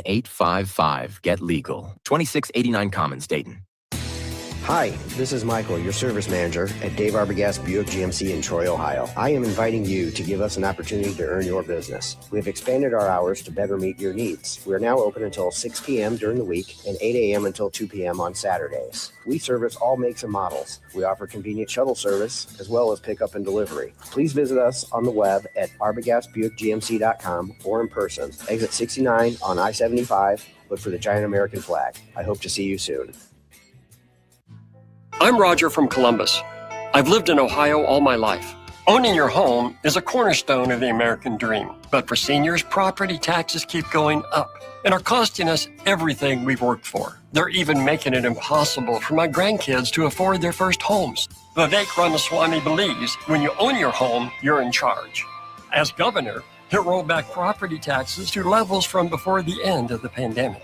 1-855-GET-LEGAL. 2689 Commons, Dayton. Hi, this is Michael, your service manager at Dave Arbogast Buick GMC in Troy, Ohio. I am inviting you to give us an opportunity to earn your business. We have expanded our hours to better meet your needs. We are now open until 6 p.m. during the week and 8 a.m. until 2 p.m. on Saturdays. We service all makes and models. We offer convenient shuttle service as well as pickup and delivery. Please visit us on the web at arbogastbuickgmc.com or in person. Exit 69 on I-75. Look for the giant American flag. I hope to see you soon. I'm Roger from Columbus. I've lived in Ohio all my life. Owning your home is a cornerstone of the American dream. But for seniors, property taxes keep going up and are costing us everything we've worked for. They're even making it impossible for my grandkids to afford their first homes. Vivek Ramaswamy believes when you own your home, you're in charge. As governor, he'll roll back property taxes to levels from before the end of the pandemic.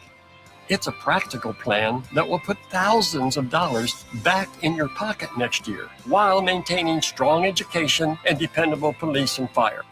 It's a practical plan that will put thousands of dollars back in your pocket next year while maintaining strong education and dependable police and fire.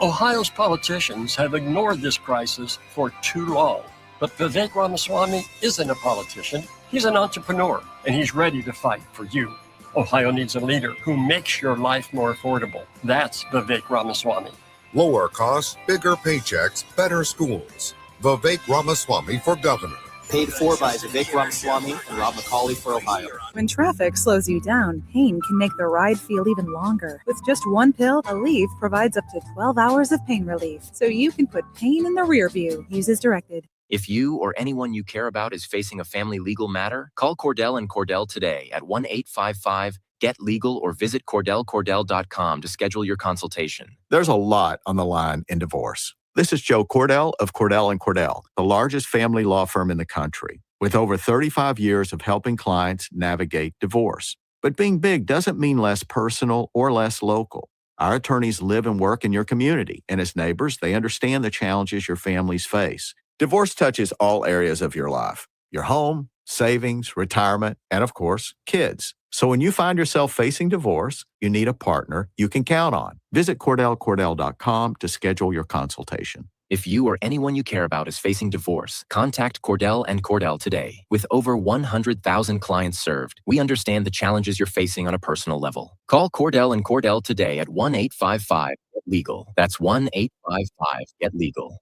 Ohio's politicians have ignored this crisis for too long. But Vivek Ramaswamy isn't a politician. He's an entrepreneur, and he's ready to fight for you. Ohio needs a leader who makes your life more affordable. That's Vivek Ramaswamy. Lower costs, bigger paychecks, better schools. Vivek Ramaswamy for governor. Paid for by Vivek Ramaswamy and Rob McCauley for Ohio. When traffic slows you down, pain can make the ride feel even longer. With just one pill, Aleve provides up to 12 hours of pain relief, so you can put pain in the rear view. Use as directed. If you or anyone you care about is facing a family legal matter, call Cordell and Cordell today at 1-855-GET-LEGAL or visit CordellCordell.com to schedule your consultation. There's a lot on the line in divorce. This is Joe Cordell of Cordell & Cordell, the largest family law firm in the country, with over 35 years of helping clients navigate divorce. But being big doesn't mean less personal or less local. Our attorneys live and work in your community, and as neighbors, they understand the challenges your families face. Divorce touches all areas of your life: your home, savings, retirement, and of course, kids. So when you find yourself facing divorce, you need a partner you can count on. Visit CordellCordell.com to schedule your consultation. If you or anyone you care about is facing divorce, contact Cordell and Cordell today. With over 100,000 clients served, we understand the challenges you're facing on a personal level. Call Cordell and Cordell today at 1-855-GET-LEGAL. That's 1-855-GET-LEGAL.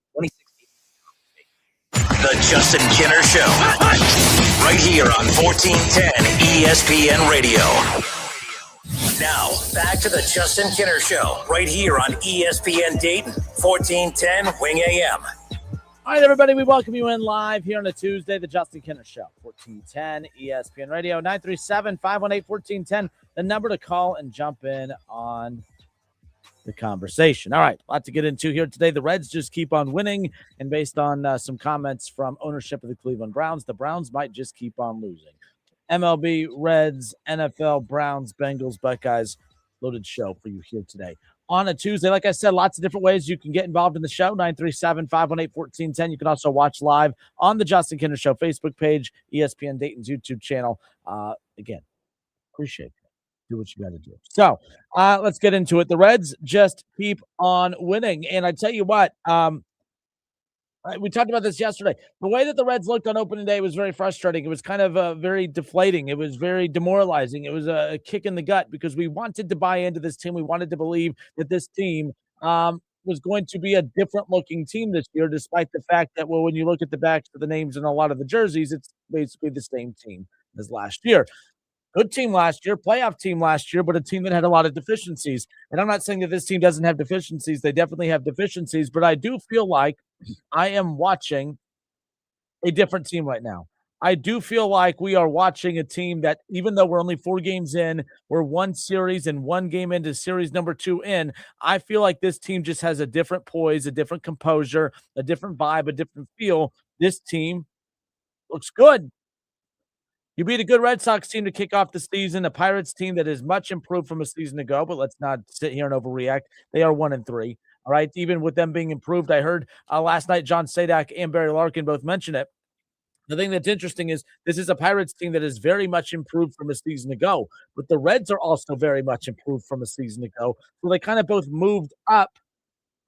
The Justin Kinner Show. Right here on 1410 ESPN Radio. Now, back to the Justin Kinner Show. Right here on ESPN Dayton, 1410 Wing AM. All right, everybody, we welcome you in live here on a Tuesday, the Justin Kinner Show, 1410 ESPN Radio, 937-518-1410, the number to call and jump in on the conversation. All right, a lot to get into here today. The Reds just keep on winning, and based on some comments from ownership of the Cleveland Browns, the Browns might just keep on losing. MLB, Reds, NFL, Browns, Bengals, Buckeyes, loaded show for you here today. On a Tuesday, like I said, lots of different ways you can get involved in the show, 937-518-1410. You can also watch live on the Justin Kinner Show Facebook page, ESPN Dayton's YouTube channel. Again, appreciate it. Do what you got to do. So let's get into it. The Reds just keep on winning. And I tell you what, we talked about this yesterday. The way that the Reds looked on opening day was very frustrating. It was kind of very deflating. It was very demoralizing. It was a kick in the gut because we wanted to buy into this team. We wanted to believe that this team was going to be a different looking team this year, despite the fact that, well, when you look at the backs of the names and a lot of the jerseys, it's basically the same team as last year. Good team last year, playoff team last year, but a team that had a lot of deficiencies. And I'm not saying that this team doesn't have deficiencies. They definitely have deficiencies, but I do feel like I am watching a different team right now. I do feel like we are watching a team that, even though we're only 4 games in, we're one series and 1 game into series number 2 in, I feel like this team just has a different poise, a different composure, a different vibe, a different feel. This team looks good. You beat a good Red Sox team to kick off the season, a Pirates team that is much improved from a season ago, but let's not sit here and overreact. They are 1-3. All right, even with them being improved, I heard last night John Sadak and Barry Larkin both mention it. The thing that's interesting is this is a Pirates team that is very much improved from a season ago, but the Reds are also very much improved from a season ago. So they kind of both moved up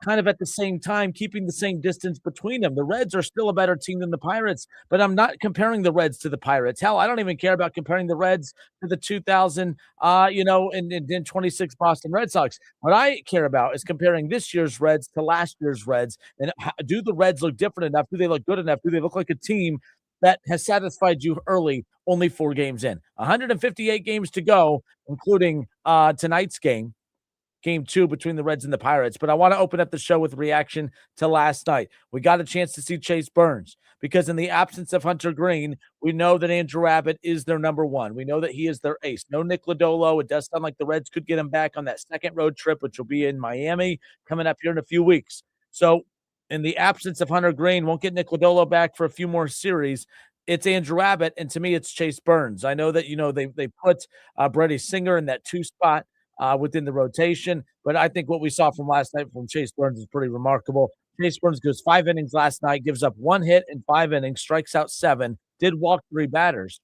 kind of at the same time, keeping the same distance between them. The Reds are still a better team than the Pirates, but I'm not comparing the Reds to the Pirates. Hell, I don't even care about comparing the Reds to the 2000, and 26 Boston Red Sox. What I care about is comparing this year's Reds to last year's Reds. And do the Reds look different enough? Do they look good enough? Do they look like a team that has satisfied you early, only 4 games in? 158 games to go, including tonight's game. Game 2 between the Reds and the Pirates. But I want to open up the show with reaction to last night. We got a chance to see Chase Burns because in the absence of Hunter Green, we know that Andrew Abbott is their number one. We know that he is their ace. No Nick Lodolo. It does sound like the Reds could get him back on that second road trip, which will be in Miami coming up here in a few weeks. So in the absence of Hunter Green, won't get Nick Lodolo back for a few more series. It's Andrew Abbott, and to me, it's Chase Burns. I know that, they put Brady Singer in that 2 spot within the rotation. But I think what we saw from last night from Chase Burns is pretty remarkable. Chase Burns goes 5 innings last night, gives up 1 hit in 5 innings, strikes out 7, did walk 3 batters.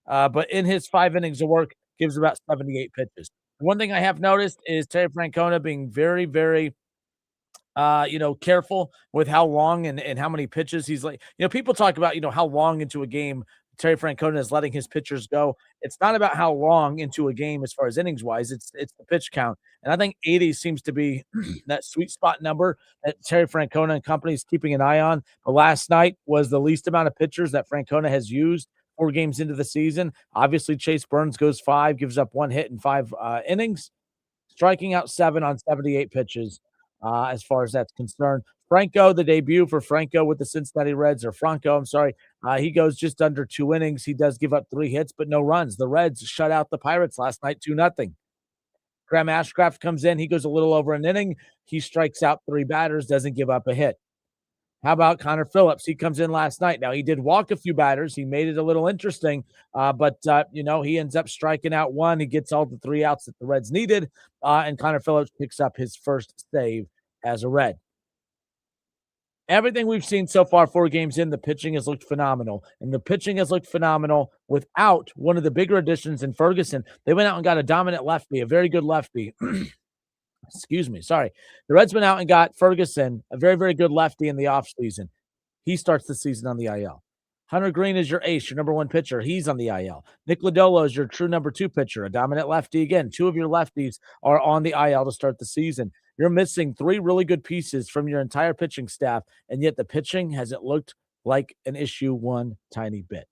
But in his 5 innings of work, gives about 78 pitches. One thing I have noticed is Terry Francona being very, very careful with how long and how many pitches he's like. People talk about, how long into a game Terry Francona is letting his pitchers go. It's not about how long into a game as far as innings wise. It's the pitch count. And I think 80 seems to be that sweet spot number that Terry Francona and company is keeping an eye on. But last night was the least amount of pitchers that Francona has used 4 games into the season. Obviously, Chase Burns goes 5, gives up 1 hit in 5 innings, striking out 7 on 78 pitches. As far as that's concerned. Franco, the debut for Franco with the Cincinnati Reds, or Franco, I'm sorry. He goes just under 2 innings. He does give up 3 hits, but no runs. The Reds shut out the Pirates last night 2-0. Graham Ashcraft comes in. He goes a little over an inning. He strikes out 3 batters, doesn't give up a hit. How about Connor Phillips? He comes in last night. Now, he did walk a few batters. He made it a little interesting, but he ends up striking out 1. He gets all the 3 outs that the Reds needed, and Connor Phillips picks up his first save as a Red. Everything we've seen so far, 4 games in, the pitching has looked phenomenal. And the pitching has looked phenomenal without one of the bigger additions in Ferguson. They went out and got a dominant lefty, a very good lefty. Excuse me. Sorry. The Reds went out and got Ferguson, a very, very good lefty in the offseason. He starts the season on the IL. Hunter Green is your ace, your number 1 pitcher. He's on the IL. Nick Lodolo is your true number 2 pitcher, a dominant lefty. Again, 2 of your lefties are on the IL to start the season. You're missing 3 really good pieces from your entire pitching staff, and yet the pitching hasn't looked like an issue one tiny bit.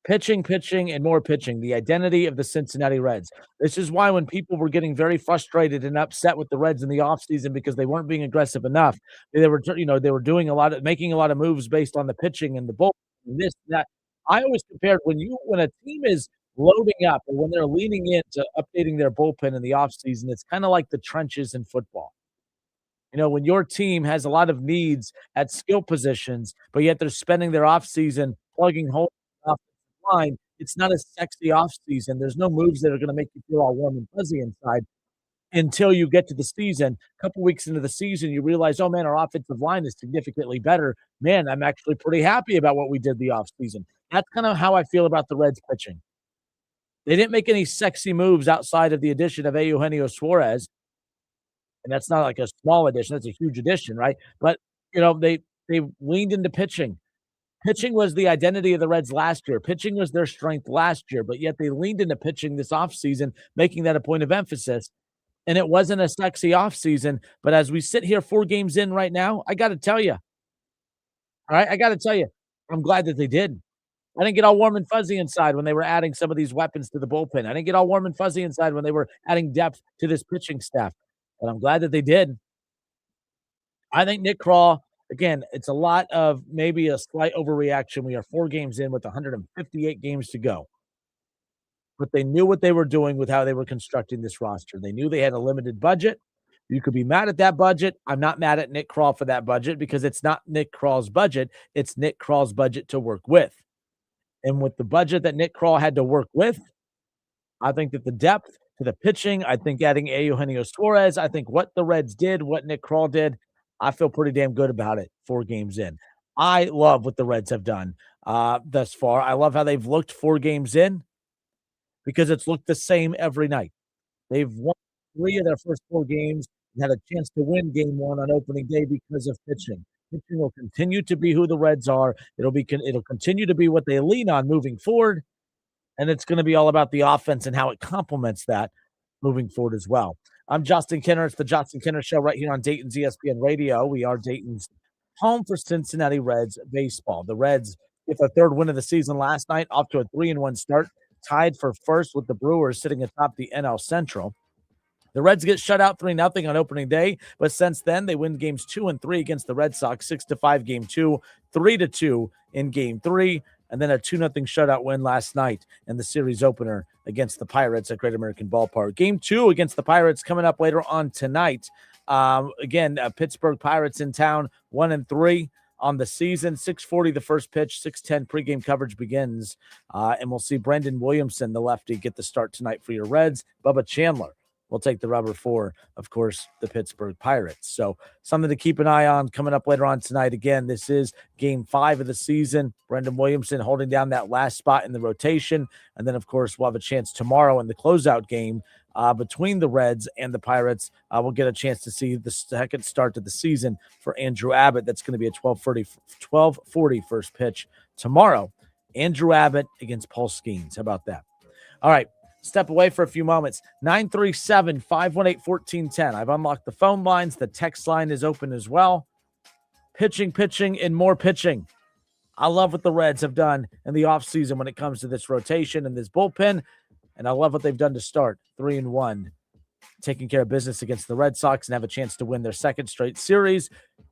Pitching, and more pitching, the identity of the Cincinnati Reds. This is why when people were getting very frustrated and upset with the Reds in the offseason because they weren't being aggressive enough, they were doing making a lot of moves based on the pitching and the bullpen and this, that. I always compared when a team is loading up or when they're leaning into updating their bullpen in the offseason, it's kind of like the trenches in football. When your team has a lot of needs at skill positions, but yet they're spending their offseason plugging holes in the line, it's not a sexy offseason. There's no moves that are going to make you feel all warm and fuzzy inside until you get to the season. A couple weeks into the season, you realize, oh, man, our offensive line is significantly better. Man, I'm actually pretty happy about what we did the offseason. That's kind of how I feel about the Reds pitching. They didn't make any sexy moves outside of the addition of Eugenio Suarez. And that's not like a small addition. That's a huge addition, right? But, they leaned into pitching. Pitching was the identity of the Reds last year. Pitching was their strength last year, but yet they leaned into pitching this offseason, making that a point of emphasis. And it wasn't a sexy offseason. But as we sit here 4 games in right now, I got to tell you, all right, I'm glad that they did. I didn't get all warm and fuzzy inside when they were adding some of these weapons to the bullpen. I didn't get all warm and fuzzy inside when they were adding depth to this pitching staff. But I'm glad that they did. I think Nick Krall, again, it's a lot of maybe a slight overreaction. We are 4 games in with 158 games to go. But they knew what they were doing with how they were constructing this roster. They knew they had a limited budget. You could be mad at that budget. I'm not mad at Nick Krall for that budget because it's not Nick Krall's budget. It's Nick Krall's budget to work with. And with the budget that Nick Krall had to work with, I think that the depth to the pitching, I think adding Eugenio Suarez, I think what the Reds did, what Nick Krall did, I feel pretty damn good about it 4 games in. I love what the Reds have done thus far. I love how they've looked 4 games in because it's looked the same every night. They've won 3 of their first 4 games and had a chance to win game one on opening day because of pitching. Pitching will continue to be who the Reds are. It'll continue to be what they lean on moving forward, and it's going to be all about the offense and how it complements that moving forward as well. I'm Justin Kinner. It's the Justin Kinner Show right here on Dayton's ESPN Radio. We are Dayton's home for Cincinnati Reds baseball. The Reds get their third win of the season last night, off to a 3-1 start, tied for first with the Brewers sitting atop the NL Central. The Reds get shut out 3-0 on opening day, but since then they win games 2 and 3 against the Red Sox, 6-5 game 2, 3-2 in game 3, and then a 2-0 shutout win last night in the series opener against the Pirates at Great American Ballpark. Game 2 against the Pirates coming up later on tonight. Pittsburgh Pirates in town, 1-3 on the season, 6:40 the first pitch, 6:10 pregame coverage begins, and we'll see Brendan Williamson, the lefty, get the start tonight for your Reds. Bubba Chandler will take the rubber for, of course, the Pittsburgh Pirates. So something to keep an eye on coming up later on tonight. Again, this is game 5 of the season. Brendan Williamson holding down that last spot in the rotation. And then, of course, we'll have a chance tomorrow in the closeout game between the Reds and the Pirates. We'll get a chance to see the second start to the season for Andrew Abbott. That's going to be a 12:40 first pitch tomorrow. Andrew Abbott against Paul Skeens. How about that? All right. Step away for a few moments. 937-518-1410. I've unlocked the phone lines. The text line is open as well. Pitching, and more pitching. I love what the Reds have done in the offseason when it comes to this rotation and this bullpen, and I love what they've done to start 3-1, taking care of business against the Red Sox and have a chance to win their second straight series.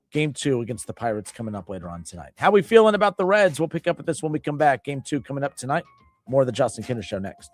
Game 2 against the Pirates coming up later on tonight. How we feeling about the Reds? We'll pick up at this when we come back. Game 2 coming up tonight. More of the Justin Kinner Show next.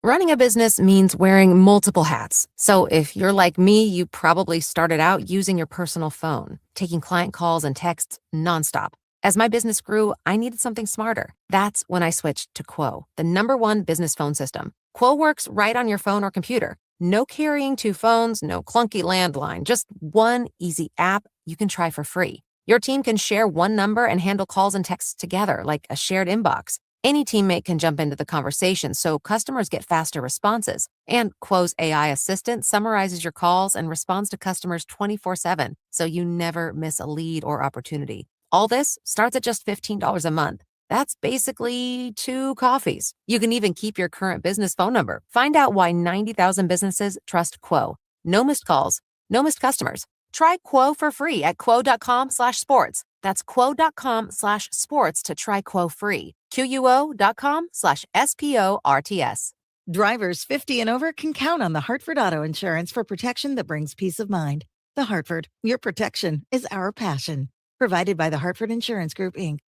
Running a business means wearing multiple hats. So if you're like me, you probably started out using your personal phone, taking client calls and texts nonstop. As my business grew, I needed something smarter. That's when I switched to Quo, the #1 business phone system. Quo works right on your phone or computer. No carrying 2 phones, no clunky landline, just one easy app you can try for free. Your team can share one number and handle calls and texts together like a shared inbox. Any teammate can jump into the conversation so customers get faster responses. And Quo's AI assistant summarizes your calls and responds to customers 24/7, so you never miss a lead or opportunity. All this starts at just $15 a month. That's basically 2 coffees. You can even keep your current business phone number. Find out why 90,000 businesses trust Quo. No missed calls, no missed customers. Try Quo for free at quo.com/sports. That's quo.com/sports to try Quo free. QUO.com/SPORTS. Drivers 50 and over can count on the Hartford Auto Insurance for protection that brings peace of mind. The Hartford, your protection is our passion. Provided by the Hartford Insurance Group, Inc.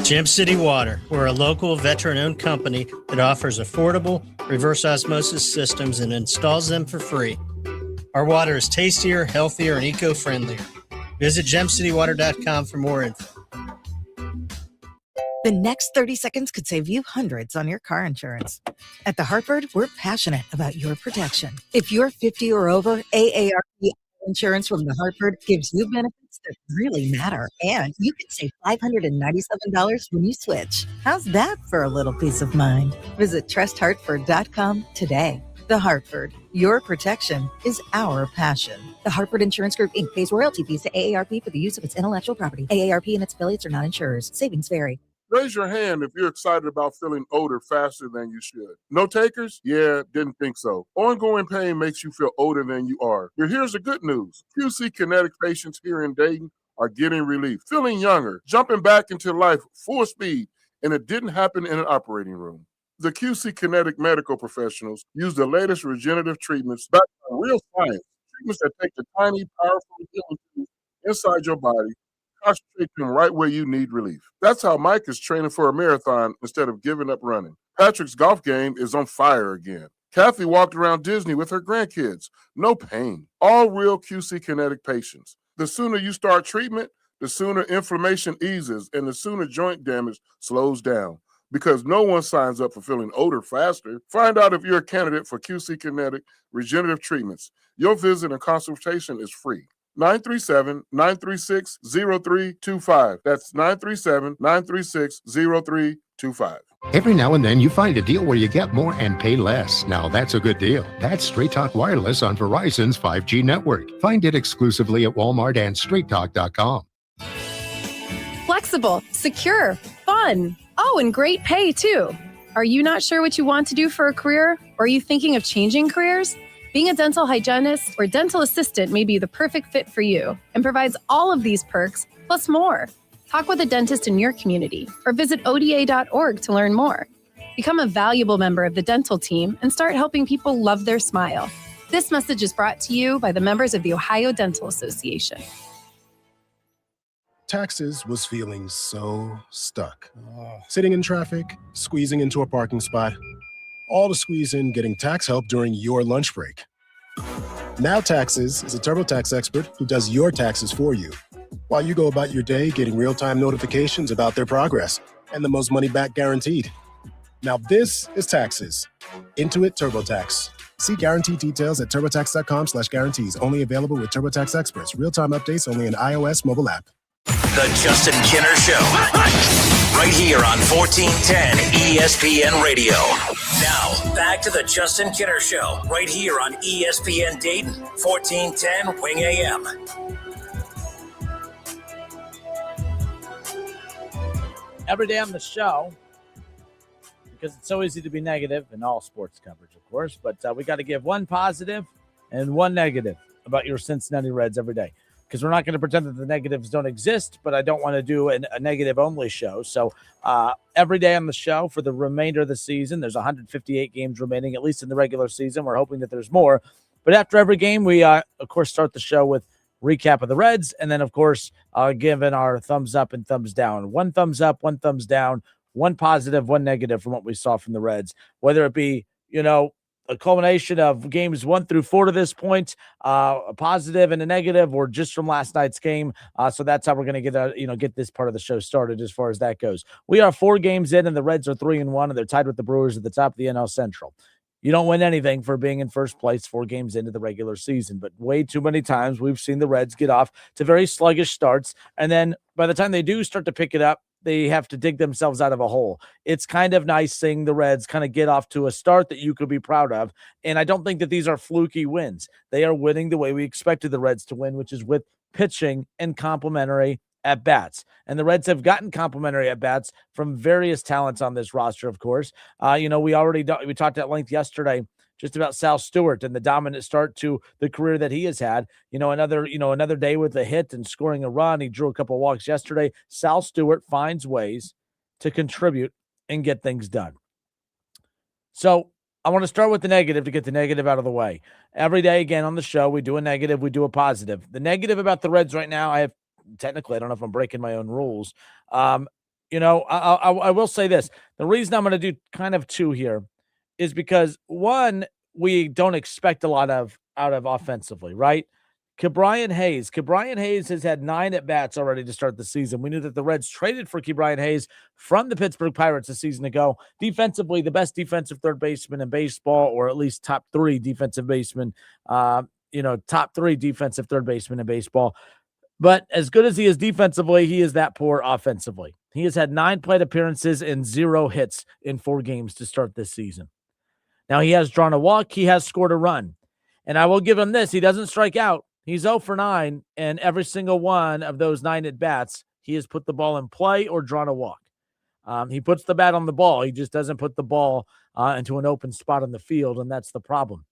Gem City Water. We're a local veteran-owned company that offers affordable reverse osmosis systems and installs them for free. Our water is tastier, healthier, and eco-friendlier. Visit gemcitywater.com for more info. The next 30 seconds could save you hundreds on your car insurance. At The Hartford, we're passionate about your protection. If you're 50 or over, AARP insurance from The Hartford gives you benefits that really matter. And you can save $597 when you switch. How's that for a little peace of mind? Visit trusthartford.com today. The Hartford, your protection is our passion. The Hartford Insurance Group, Inc. pays royalty fees to AARP for the use of its intellectual property. AARP and its affiliates are not insurers. Savings vary. Raise your hand if you're excited about feeling older faster than you should. No takers? Yeah, didn't think so. Ongoing pain makes you feel older than you are. But here's the good news. QC Kinetic patients here in Dayton are getting relief, feeling younger, jumping back into life full speed, and it didn't happen in an operating room. The QC Kinetic medical professionals use the latest regenerative treatments backed by real science, treatments that take the tiny, powerful healing tools inside your body, concentrate them right where you need relief. That's how Mike is training for a marathon instead of giving up running. Patrick's golf game is on fire again. Kathy walked around Disney with her grandkids. No pain. All real QC Kinetic patients. The sooner you start treatment, the sooner inflammation eases and the sooner joint damage slows down. because no one signs up for feeling older faster. Find out if you're a candidate for QC Kinetic regenerative treatments. Your visit and consultation is free. 937-936-0325. That's 937-936-0325. Every now and then you find a deal where you get more and pay less. Now that's a good deal. That's Straight Talk Wireless on Verizon's 5G network. Find it exclusively at Walmart and straighttalk.com. Flexible, secure, fun. Oh, and great pay too. Are you not sure what you want to do for a career? Or are you thinking of changing careers? Being a dental hygienist or dental assistant may be the perfect fit for you and provides all of these perks plus more. Talk with a dentist in your community or visit ODA.org to learn more. Become a valuable member of the dental team and start helping people love their smile. This message is brought to you by the members of the Ohio Dental Association. Taxes was feeling so stuck. Sitting in traffic, squeezing into a parking spot, all to squeeze in getting tax help during your lunch break. Now Taxes is a TurboTax expert who does your taxes for you, while you go about your day getting real-time notifications about their progress and the most money back guaranteed. Now this is Taxes. Intuit TurboTax. See guaranteed details at turbotax.com/guarantees. Only available with TurboTax experts. Real-time updates only in iOS mobile app. The Justin Kinner Show. Right here on 1410 ESPN Radio. Now, back to the Justin Kinner Show. Right here on ESPN Dayton, 1410 Wing AM. Every day on the show, because it's so easy to be negative in all sports coverage, of course, but we got to give one positive and one negative about your Cincinnati Reds every day, because we're not going to pretend that the negatives don't exist, but I don't want to do a negative-only show. So every day on the show for the remainder of the season, there's 158 games remaining, at least in the regular season. We're hoping that there's more. But after every game, we, of course, start the show with recap of the Reds, and then, of course, giving our thumbs up and thumbs down. One thumbs up, one thumbs down, one positive, one negative from what we saw from the Reds, whether it be, a culmination of games 1 through 4 to this point, a positive and a negative, or just from last night's game. So that's how we're going to get this part of the show started as far as that goes. We are 4 games in, and the Reds are 3-1, and they're tied with the Brewers at the top of the NL Central. You don't win anything for being in first place 4 games into the regular season, but way too many times we've seen the Reds get off to very sluggish starts, and then by the time they do start to pick it up, they have to dig themselves out of a hole. It's kind of nice seeing the Reds kind of get off to a start that you could be proud of, and I don't think that these are fluky wins. They are winning the way we expected the Reds to win, which is with pitching and complimentary at-bats. And the Reds have gotten complimentary at-bats from various talents on this roster, of course. We talked at length yesterday just about Sal Stewart and the dominant start to the career that he has had. Another day with a hit and scoring a run. He drew a couple walks yesterday. Sal Stewart finds ways to contribute and get things done. So I want to start with the negative to get the negative out of the way. Every day, again, on the show, we do a negative, we do a positive. The negative about the Reds right now, I don't know if I'm breaking my own rules. I will say this. The reason I'm going to do kind of 2 here is because, one, we don't expect a lot out of offensively, right? Ke'Bryan Hayes has had 9 at-bats already to start the season. We knew that the Reds traded for Ke'Bryan Hayes from the Pittsburgh Pirates a season ago. Defensively, the best defensive third baseman in baseball, or at least top 3 defensive baseman, top 3 defensive third baseman in baseball. But as good as he is defensively, he is that poor offensively. He has had 9 plate appearances and 0 hits in 4 games to start this season. Now, he has drawn a walk. He has scored a run. And I will give him this. He doesn't strike out. He's 0 for 9, and every single one of those 9 at-bats, he has put the ball in play or drawn a walk. He puts the bat on the ball. He just doesn't put the ball into an open spot on the field, and that's the problem.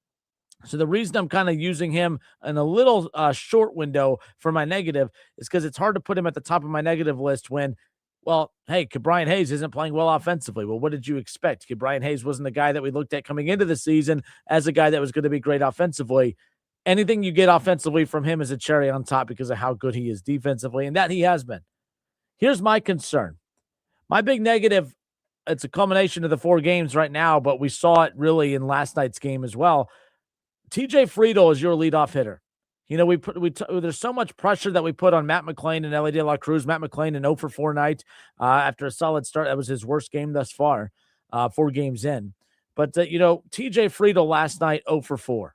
So the reason I'm kind of using him in a little short window for my negative is because it's hard to put him at the top of my negative list when, Ke'Bryan Hayes isn't playing well offensively. Well, what did you expect? Ke'Bryan Hayes wasn't the guy that we looked at coming into the season as a guy that was going to be great offensively. Anything you get offensively from him is a cherry on top because of how good he is defensively, and that he has been. Here's my concern. My big negative, it's a culmination of the 4 games right now, but we saw it really in last night's game as well. TJ Friedl is your leadoff hitter. You know, there's so much pressure that we put on Matt McClain and Ellie De La Cruz. Matt McClain, an 0 for 4 night after a solid start. That was his worst game thus far, 4 games in. But, you know, TJ Friedel last night, 0 for 4.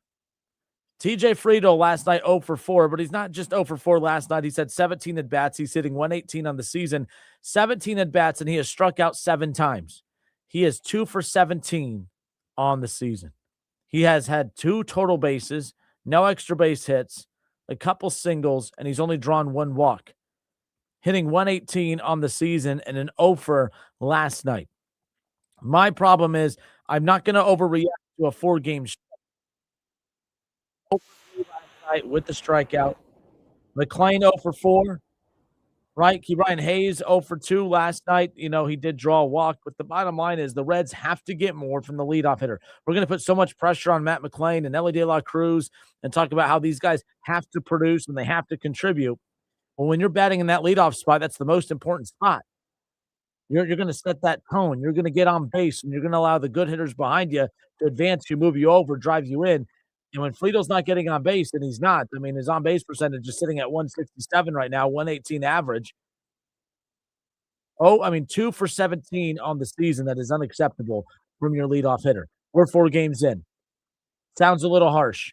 TJ Friedel last night, 0 for 4, but he's not just 0 for 4 last night. He's had 17 at-bats. He's hitting 118 on the season, 17 at-bats, and he has struck out 7 times. He is 2 for 17 on the season. He has had 2 total bases, no extra base hits, a couple singles, and he's only drawn 1 walk. Hitting 118 on the season and an 0 for last night. My problem is I'm not going to overreact to a 4-game show. Last night with the strikeout. McClain 0 for 4. Right? Ke'Bryan Hayes 0 for 2 last night. You know, he did draw a walk, but the bottom line is the Reds have to get more from the leadoff hitter. We're going to put so much pressure on Matt McClain and Ellie De La Cruz and talk about how these guys have to produce and they have to contribute. Well, when you're batting in that leadoff spot, that's the most important spot. You're going to set that tone. You're going to get on base, and you're going to allow the good hitters behind you to advance you, move you over, drive you in. And when Friedel's not getting on base, and he's not, I mean, his on-base percentage is sitting at 167 right now, 118 average. 2 for 17 on the season. That is unacceptable from your leadoff hitter. We're 4 games in. Sounds a little harsh.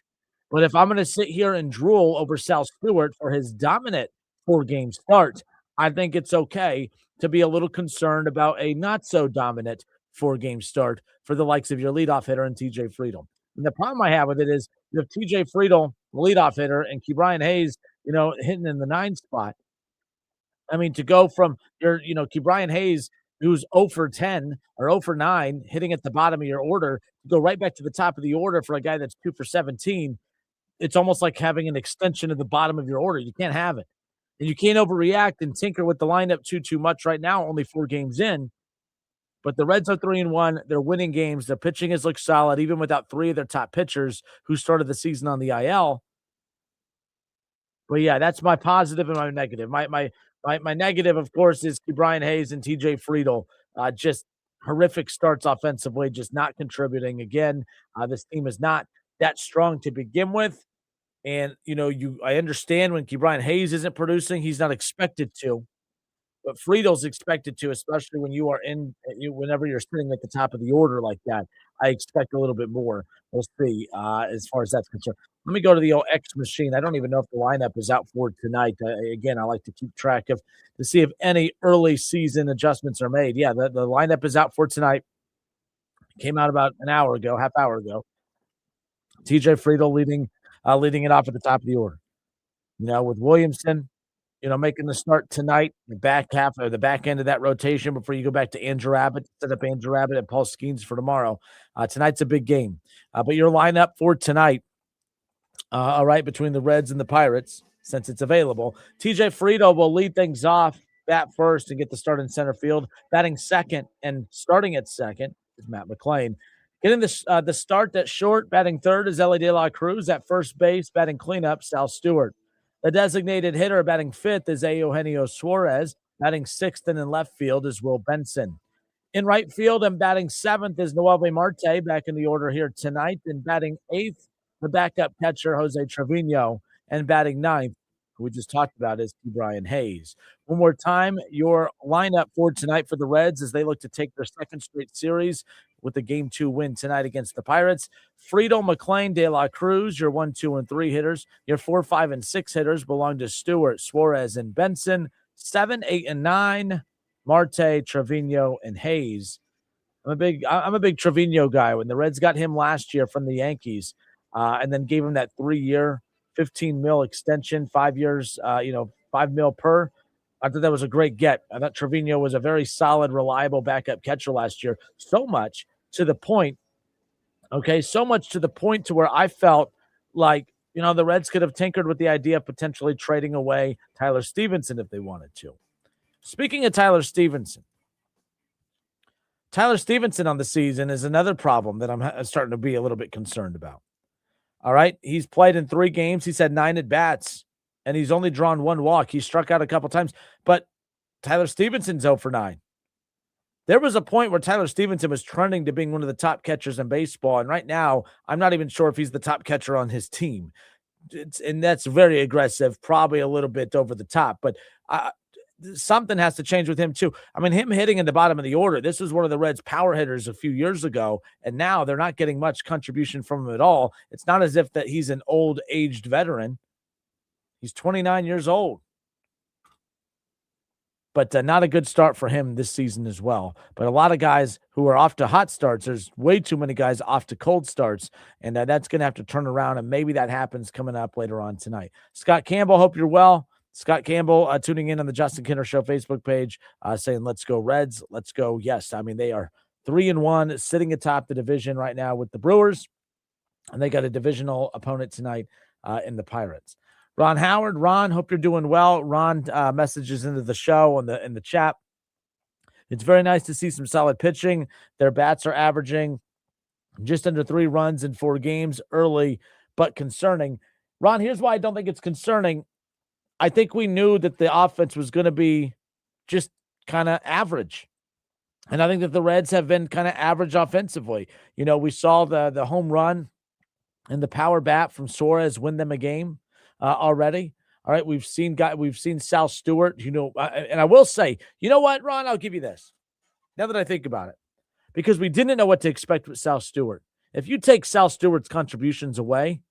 But if I'm going to sit here and drool over Sal Stewart for his dominant 4-game start, I think it's okay to be a little concerned about a not-so-dominant 4-game start for the likes of your leadoff hitter and TJ Friedel. And the problem I have with it is you have TJ Friedel, the leadoff hitter, and Ke'Bryan Hayes, you know, hitting in the 9 spot. I mean, to go from your, you know, Ke'Bryan Hayes, who's 0 for 10 or 0 for 9, hitting at the bottom of your order, to go right back to the top of the order for a guy that's 2 for 17, it's almost like having an extension of the bottom of your order. You can't have it. And you can't overreact and tinker with the lineup too much right now, only 4 games in. But the Reds are 3-1. They're winning games. Their pitching has looked solid, even without 3 of their top pitchers who started the season on the IL. But yeah, that's my positive and my negative. My negative, of course, is Ke'Bryan Hayes and TJ Friedel. Just horrific starts offensively, just not contributing. Again, this team is not that strong to begin with. And, you know, I understand when Ke'Bryan Hayes isn't producing, he's not expected to. But Friedel's expected to, especially when you are whenever you're sitting at the top of the order like that. I expect a little bit more. We'll see as far as that's concerned. Let me go to the X machine. I don't even know if the lineup is out for tonight. Again, I like to keep track of to see if any early season adjustments are made. Yeah, the lineup is out for tonight. It came out about an hour ago, half hour ago. TJ Friedel leading it off at the top of the order. You know, with Williamson, you know, making the start tonight, the back half or the back end of that rotation before you go back to Andrew Abbott, set up Andrew Abbott and Paul Skeens for tomorrow. Tonight's a big game. But your lineup for tonight, all right, between the Reds and the Pirates, since it's available, TJ Friedel will lead things off, bat first, and get the start in center field. Batting second and starting at second is Matt McClain. Getting the start at short, batting third is Ellie De La Cruz. At first base, batting cleanup, Sal Stewart. The designated hitter batting fifth is Eugenio Suarez. Batting sixth and in left field is Will Benson. In right field and batting seventh is Noelvi Marte, back in the order here tonight. And batting eighth, the backup catcher, Jose Trevino. And batting ninth, who we just talked about, is Ke'Bryan Hayes. One more time, your lineup for tonight for the Reds as they look to take their second straight series with the Game 2 win tonight against the Pirates. Friedel, McClain, De La Cruz, your 1, 2, and 3 hitters. Your 4, 5, and 6 hitters belong to Stewart, Suarez, and Benson. 7, 8, and 9, Marte, Trevino, and Hayes. I'm a big Trevino guy. When the Reds got him last year from the Yankees and then gave him that 3-year, $15 million extension, 5 years, $5 million per. I thought that was a great get. I thought Trevino was a very solid, reliable backup catcher last year. So much to the point to where I felt like, you know, the Reds could have tinkered with the idea of potentially trading away Tyler Stevenson if they wanted to. Speaking of Tyler Stevenson on the season is another problem that I'm starting to be a little bit concerned about. All right. He's played in 3 games. He's had 9 at-bats, and he's only drawn 1 walk. He struck out a couple times, but Tyler Stevenson's 0 for 9. There was a point where Tyler Stevenson was trending to being one of the top catchers in baseball, and right now, I'm not even sure if he's the top catcher on his team. and that's very aggressive, probably a little bit over the top. But something has to change with him too. I mean, him hitting in the bottom of the order, this was one of the Reds' power hitters a few years ago, and now they're not getting much contribution from him at all. It's not as if that he's an old, aged veteran. He's 29 years old. But not a good start for him this season as well. But a lot of guys who are off to hot starts, there's way too many guys off to cold starts, and that's going to have to turn around, and maybe that happens coming up later on tonight. Scott Campbell, hope you're well. Scott Campbell tuning in on the Justin Kinner Show Facebook page, saying, let's go Reds, let's go. Yes, I mean, they are 3-1, sitting atop the division right now with the Brewers, and they got a divisional opponent tonight in the Pirates. Ron Howard, Ron, hope you're doing well. Ron messages into the show in the chat. It's very nice to see some solid pitching. Their bats are averaging just under 3 runs in 4 games, early but concerning. Ron, here's why I don't think it's concerning. I think we knew that the offense was going to be just kind of average. And I think that the Reds have been kind of average offensively. You know, we saw the home run and the power bat from Suarez win them a game already. All right, we've seen Sal Stewart, you know, and I will say, you know what, Ron, I'll give you this. Now that I think about it, because we didn't know what to expect with Sal Stewart. If you take Sal Stewart's contributions away,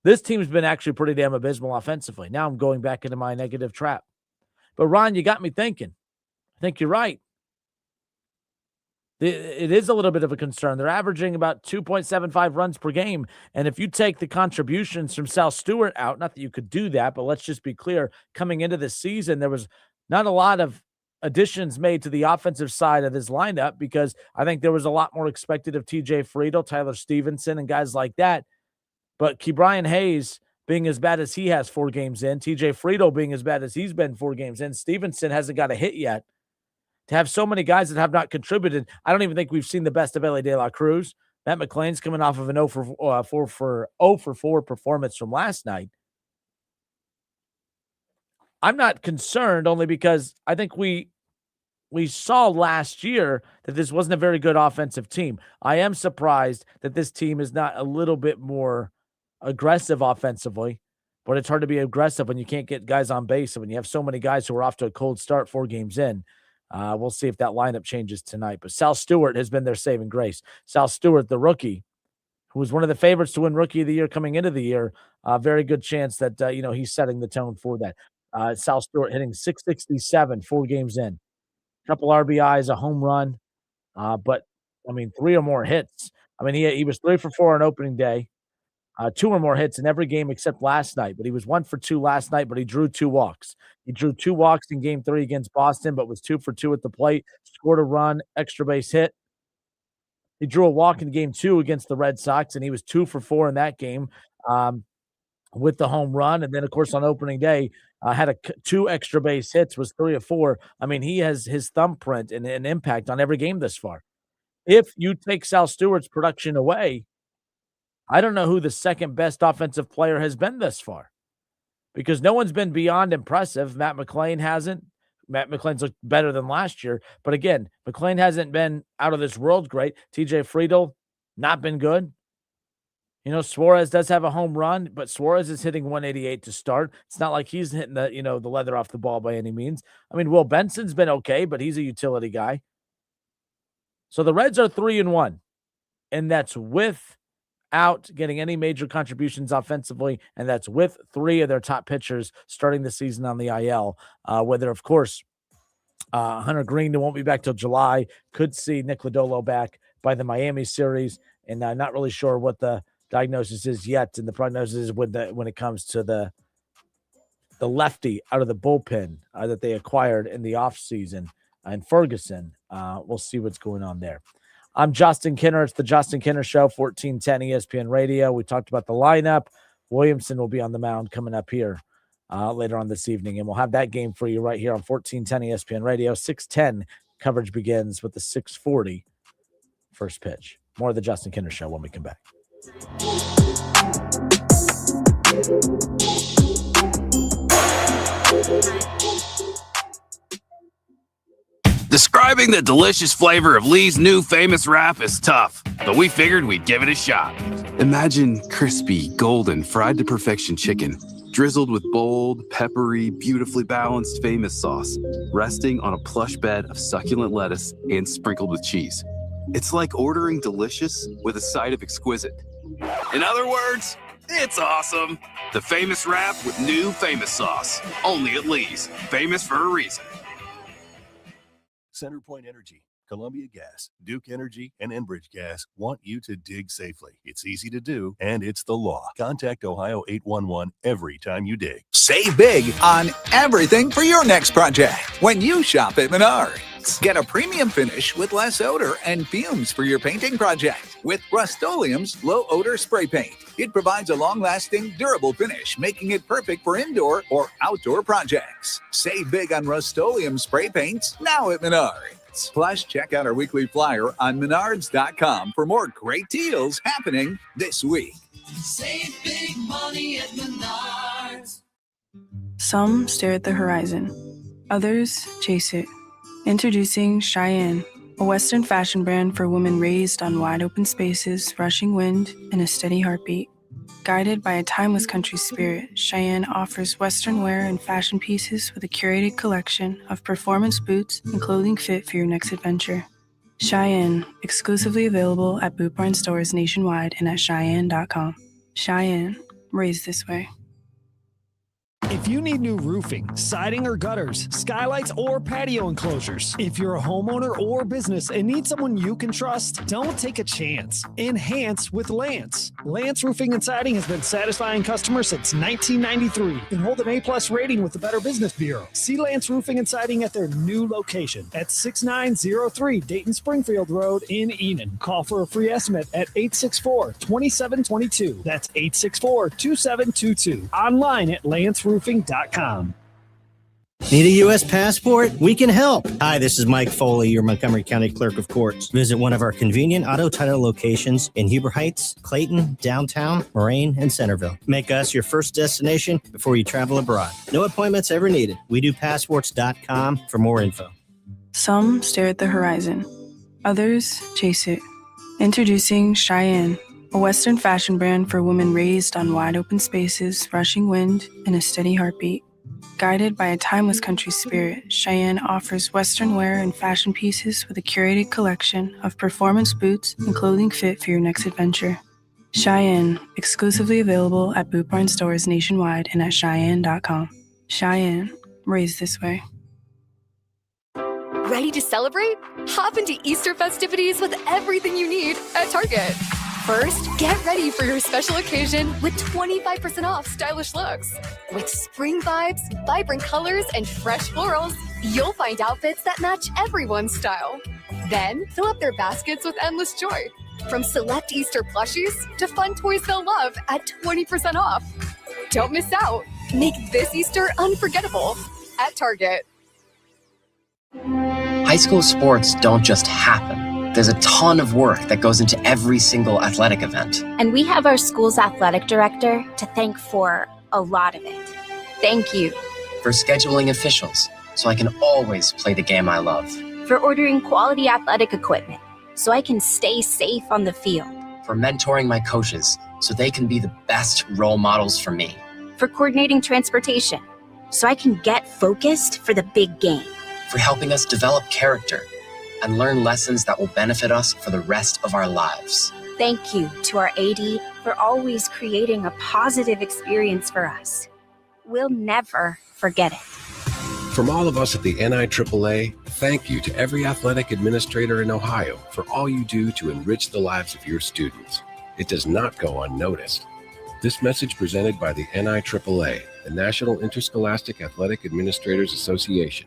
this team's been actually pretty damn abysmal offensively. Now I'm going back into my negative trap. But Ron, you got me thinking. I think you're right. It is a little bit of a concern. They're averaging about 2.75 runs per game. And if you take the contributions from Sal Stewart out, not that you could do that, but let's just be clear, coming into this season, there was not a lot of additions made to the offensive side of this lineup because I think there was a lot more expected of TJ Friedl, Tyler Stevenson, and guys like that. But Ke'Bryan Hayes being as bad as he has 4 games in, TJ Friedl being as bad as he's been 4 games in, Stevenson hasn't got a hit yet. To have so many guys that have not contributed, I don't even think we've seen the best of Elly De La Cruz. Matt McClain's coming off of an 0 for 4 performance from last night. I'm not concerned only because I think we saw last year that this wasn't a very good offensive team. I am surprised that this team is not a little bit more aggressive offensively, but it's hard to be aggressive when you can't get guys on base and when you have so many guys who are off to a cold start 4 games in. We'll see if that lineup changes tonight. But Sal Stewart has been their saving grace. Sal Stewart, the rookie, who was one of the favorites to win Rookie of the Year coming into the year, very good chance that he's setting the tone for that. Sal Stewart hitting .667 4 games in. Couple RBIs, a home run, but, 3 or more hits. He was 3 for 4 on opening day. 2 or more hits in every game except last night, but he was 1 for 2 last night, but he drew 2 walks. He drew 2 walks in game 3 against Boston, but was 2 for 2 at the plate, scored a run, extra base hit. He drew a walk in game 2 against the Red Sox, and he was 2 for 4 in that game with the home run. And then, of course, on opening day, had 2 extra base hits, was 3 of 4. He has his thumbprint and an impact on every game thus far. If you take Sal Stewart's production away, I don't know who the second best offensive player has been thus far because no one's been beyond impressive. Matt McClain hasn't. Matt McClain's looked better than last year. But again, McClain hasn't been out of this world great. TJ Friedl, not been good. Suarez does have a home run, but Suarez is hitting 188 to start. It's not like he's hitting the leather off the ball by any means. Will Benson's been okay, but he's a utility guy. So the Reds are 3-1, and that's without getting any major contributions offensively, and that's with 3 of their top pitchers starting the season on the IL. Whether, of course, Hunter Green won't be back till July, could see Nick Lodolo back by the Miami series, and not really sure what the diagnosis is yet, and the prognosis is when it comes to the lefty out of the bullpen that they acquired in the offseason in Ferguson. We'll see what's going on there. I'm Justin Kinner. It's the Justin Kinner Show, 1410 ESPN Radio. We talked about the lineup. Williamson will be on the mound coming up here later on this evening, and we'll have that game for you right here on 1410 ESPN Radio. 6:10 coverage begins with the 6:40 first pitch. More of the Justin Kinner Show when we come back. Describing the delicious flavor of Lee's new famous wrap is tough. but we figured we'd give it a shot. Imagine crispy, golden, fried to perfection chicken, drizzled with bold, peppery, beautifully balanced Famous sauce, resting on a plush bed of succulent lettuce and sprinkled with cheese. It's like ordering delicious with a side of exquisite. In other words, it's awesome. The Famous wrap with new Famous sauce. Only at Lee's. Famous for a reason. CenterPoint Energy, Columbia Gas, Duke Energy, and Enbridge Gas want you to dig safely. It's easy to do, and it's the law. Contact Ohio 811 every time you dig. Save big on everything for your next project when you shop at Menards. Get a premium finish with less odor and fumes for your painting project with Rust-Oleum's low odor spray paint. It provides a long-lasting, durable finish, making it perfect for indoor or outdoor projects. Save big on Rust-Oleum spray paints now at Menards. Plus, check out our weekly flyer on Menards.com for more great deals happening this week. Save big money at Menards. Some stare at the horizon, others chase it. Introducing Cheyenne, a Western fashion brand for women raised on wide open spaces, rushing wind, and a steady heartbeat. Guided by a timeless country spirit, Cheyenne offers Western wear and fashion pieces with a curated collection of performance boots and clothing fit for your next adventure. Cheyenne, exclusively available at Boot Barn stores nationwide and at Cheyenne.com. Cheyenne, raised this way. If you need new roofing, siding or gutters, skylights or patio enclosures, if you're a homeowner or business and need someone you can trust, don't take a chance. Enhance with Lance. Lance Roofing and Siding has been satisfying customers since 1993 and hold an A+ rating with the Better Business Bureau. See Lance Roofing and Siding at their new location at 6903 Dayton Springfield Road in Enon. Call for a free estimate at 864-2722. That's 864-2722. Online at lanceroofing.com. Need a U.S. passport? We can help. Hi, this is Mike Foley, your Montgomery County Clerk of Courts. Visit one of our convenient auto title locations in Huber Heights, Clayton, downtown, Moraine, and Centerville. Make us your first destination before you travel abroad. No appointments ever needed. We do passports.com for more info. Some stare at the horizon, others chase it. Introducing Cheyenne, a Western fashion brand for women raised on wide open spaces, rushing wind, and a steady heartbeat. Guided by a timeless country spirit, Cheyenne offers Western wear and fashion pieces with a curated collection of performance boots and clothing fit for your next adventure. Cheyenne, exclusively available at Boot Barn stores nationwide and at Cheyenne.com. Cheyenne, raised this way. Ready to celebrate? Hop into Easter festivities with everything you need at Target. First, get ready for your special occasion with 25% off stylish looks. With spring vibes, vibrant colors, and fresh florals, you'll find outfits that match everyone's style. Then, fill up their baskets with endless joy. From select Easter plushies to fun toys they'll love at 20% off. Don't miss out. Make this Easter unforgettable at Target. High school sports don't just happen. There's a ton of work that goes into every single athletic event. And we have our school's athletic director to thank for a lot of it. Thank you. For scheduling officials, so I can always play the game I love. For ordering quality athletic equipment, so I can stay safe on the field. For mentoring my coaches, so they can be the best role models for me. For coordinating transportation, so I can get focused for the big game. For helping us develop character and learn lessons that will benefit us for the rest of our lives. Thank you to our AD for always creating a positive experience for us. We'll never forget it. From all of us at the NIAAA, thank you to every athletic administrator in Ohio for all you do to enrich the lives of your students. It does not go unnoticed. This message presented by the NIAAA, the National Interscholastic Athletic Administrators Association.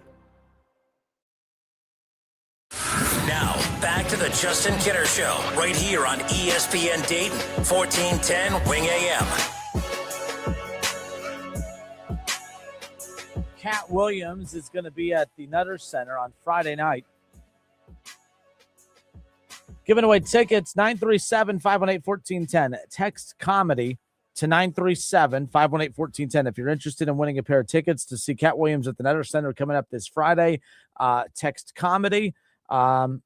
Now, back to the Justin Kinner Show, right here on ESPN Dayton, 1410 Wing AM. Cat Williams is going to be at the Nutter Center on Friday night. Giving away tickets, 937-518-1410. Text comedy to 937-518-1410. If you're interested in winning a pair of tickets to see Cat Williams at the Nutter Center coming up this Friday, text comedy to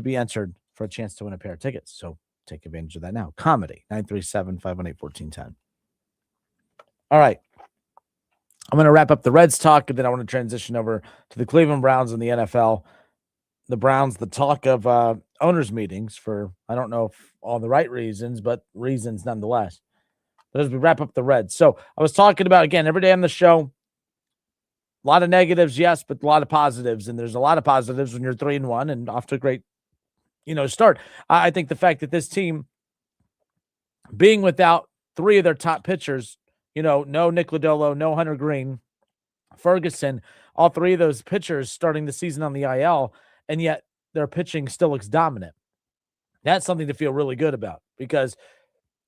be entered for a chance to win a pair of tickets. So take advantage of that now. Comedy, 937-518-1410. All right. I'm going to wrap up the Reds talk, and then I want to transition over to the Cleveland Browns and the NFL. The Browns, the talk of owners' meetings for, I don't know if all the right reasons, but reasons nonetheless. But as we wrap up the Reds. So I was talking about, again, every day on the show, a lot of negatives, yes, but a lot of positives. And there's a lot of positives when you're 3-1 and off to a great, start. I think the fact that this team being without three of their top pitchers, no Nick Lodolo, no Hunter Green, Ferguson, all three of those pitchers starting the season on the IL, and yet their pitching still looks dominant. That's something to feel really good about, because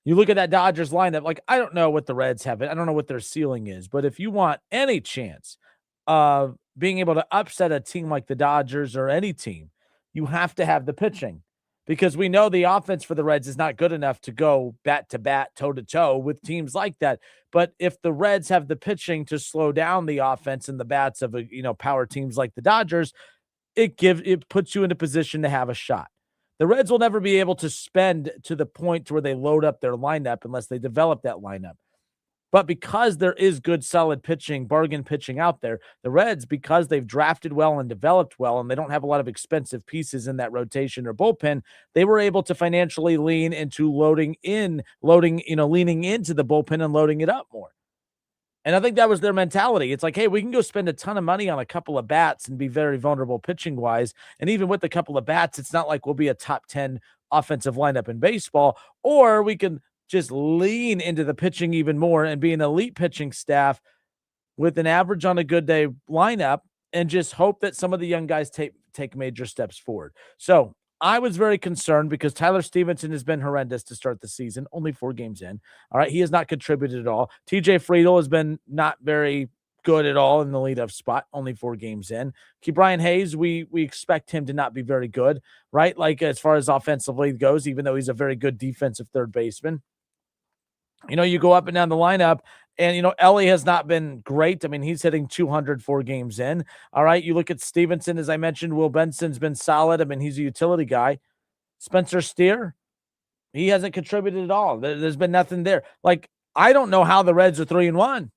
you look at that Dodgers lineup, like, I don't know what the Reds have. I don't know what their ceiling is, but if you want any chance of being able to upset a team like the Dodgers or any team, you have to have the pitching, because we know the offense for the Reds is not good enough to go bat to bat, toe to toe with teams like that. But if the Reds have the pitching to slow down the offense and the bats of power teams like the Dodgers, it puts you in a position to have a shot. The Reds will never be able to spend to the point where they load up their lineup unless they develop that lineup. But because there is good, solid pitching, bargain pitching out there, the Reds, because they've drafted well and developed well, and they don't have a lot of expensive pieces in that rotation or bullpen, they were able to financially lean into leaning into the bullpen and loading it up more. And I think that was their mentality. It's like, hey, we can go spend a ton of money on a couple of bats and be very vulnerable pitching-wise. And even with a couple of bats, it's not like we'll be a top 10 offensive lineup in baseball. Or we can just lean into the pitching even more and be an elite pitching staff with an average on a good day lineup and just hope that some of the young guys take major steps forward. So I was very concerned because Tyler Stevenson has been horrendous to start the season, only 4 games in. All right. He has not contributed at all. TJ Friedel has been not very good at all in the leadoff spot, only 4 games in. Ke'Bryan Hayes, we expect him to not be very good, right? Like as far as offensively goes, even though he's a very good defensive third baseman. You go up and down the lineup, and, Ellie has not been great. I mean, he's hitting 204 games in. All right. You look at Stevenson, as I mentioned, Will Benson's been solid. I mean, he's a utility guy. Spencer Steer, he hasn't contributed at all. There's been nothing there. Like, I don't know how the Reds are 3-1.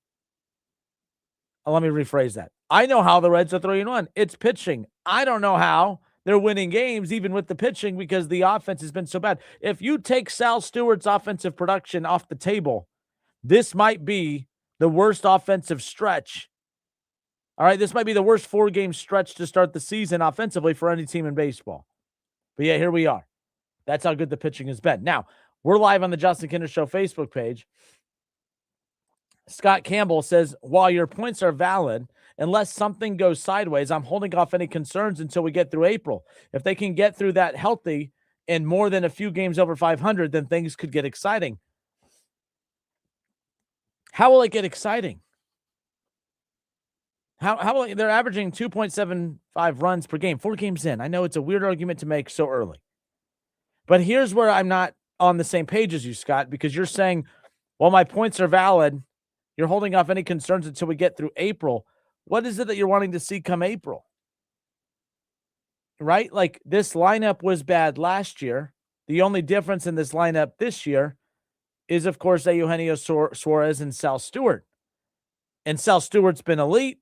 Let me rephrase that. I know how the Reds are 3-1. It's pitching. I don't know how they're winning games, even with the pitching, because the offense has been so bad. If you take Sal Stewart's offensive production off the table, this might be the worst offensive stretch. All right, this might be the worst 4-game stretch to start the season offensively for any team in baseball. But yeah, here we are. That's how good the pitching has been. Now, we're live on the Justin Kinder Show Facebook page. Scott Campbell says, while your points are valid, unless something goes sideways, I'm holding off any concerns until we get through April. If they can get through that healthy and more than a few games over 500, then things could get exciting. How will it get exciting? How will they're averaging 2.75 runs per game, 4 games in. I know it's a weird argument to make so early. But here's where I'm not on the same page as you, Scott, because you're saying, well, my points are valid. You're holding off any concerns until we get through April. What is it that you're wanting to see come April? Right? Like, this lineup was bad last year. The only difference in this lineup this year is, of course, Eugenio Suarez and Sal Stewart. And Sal Stewart's been elite.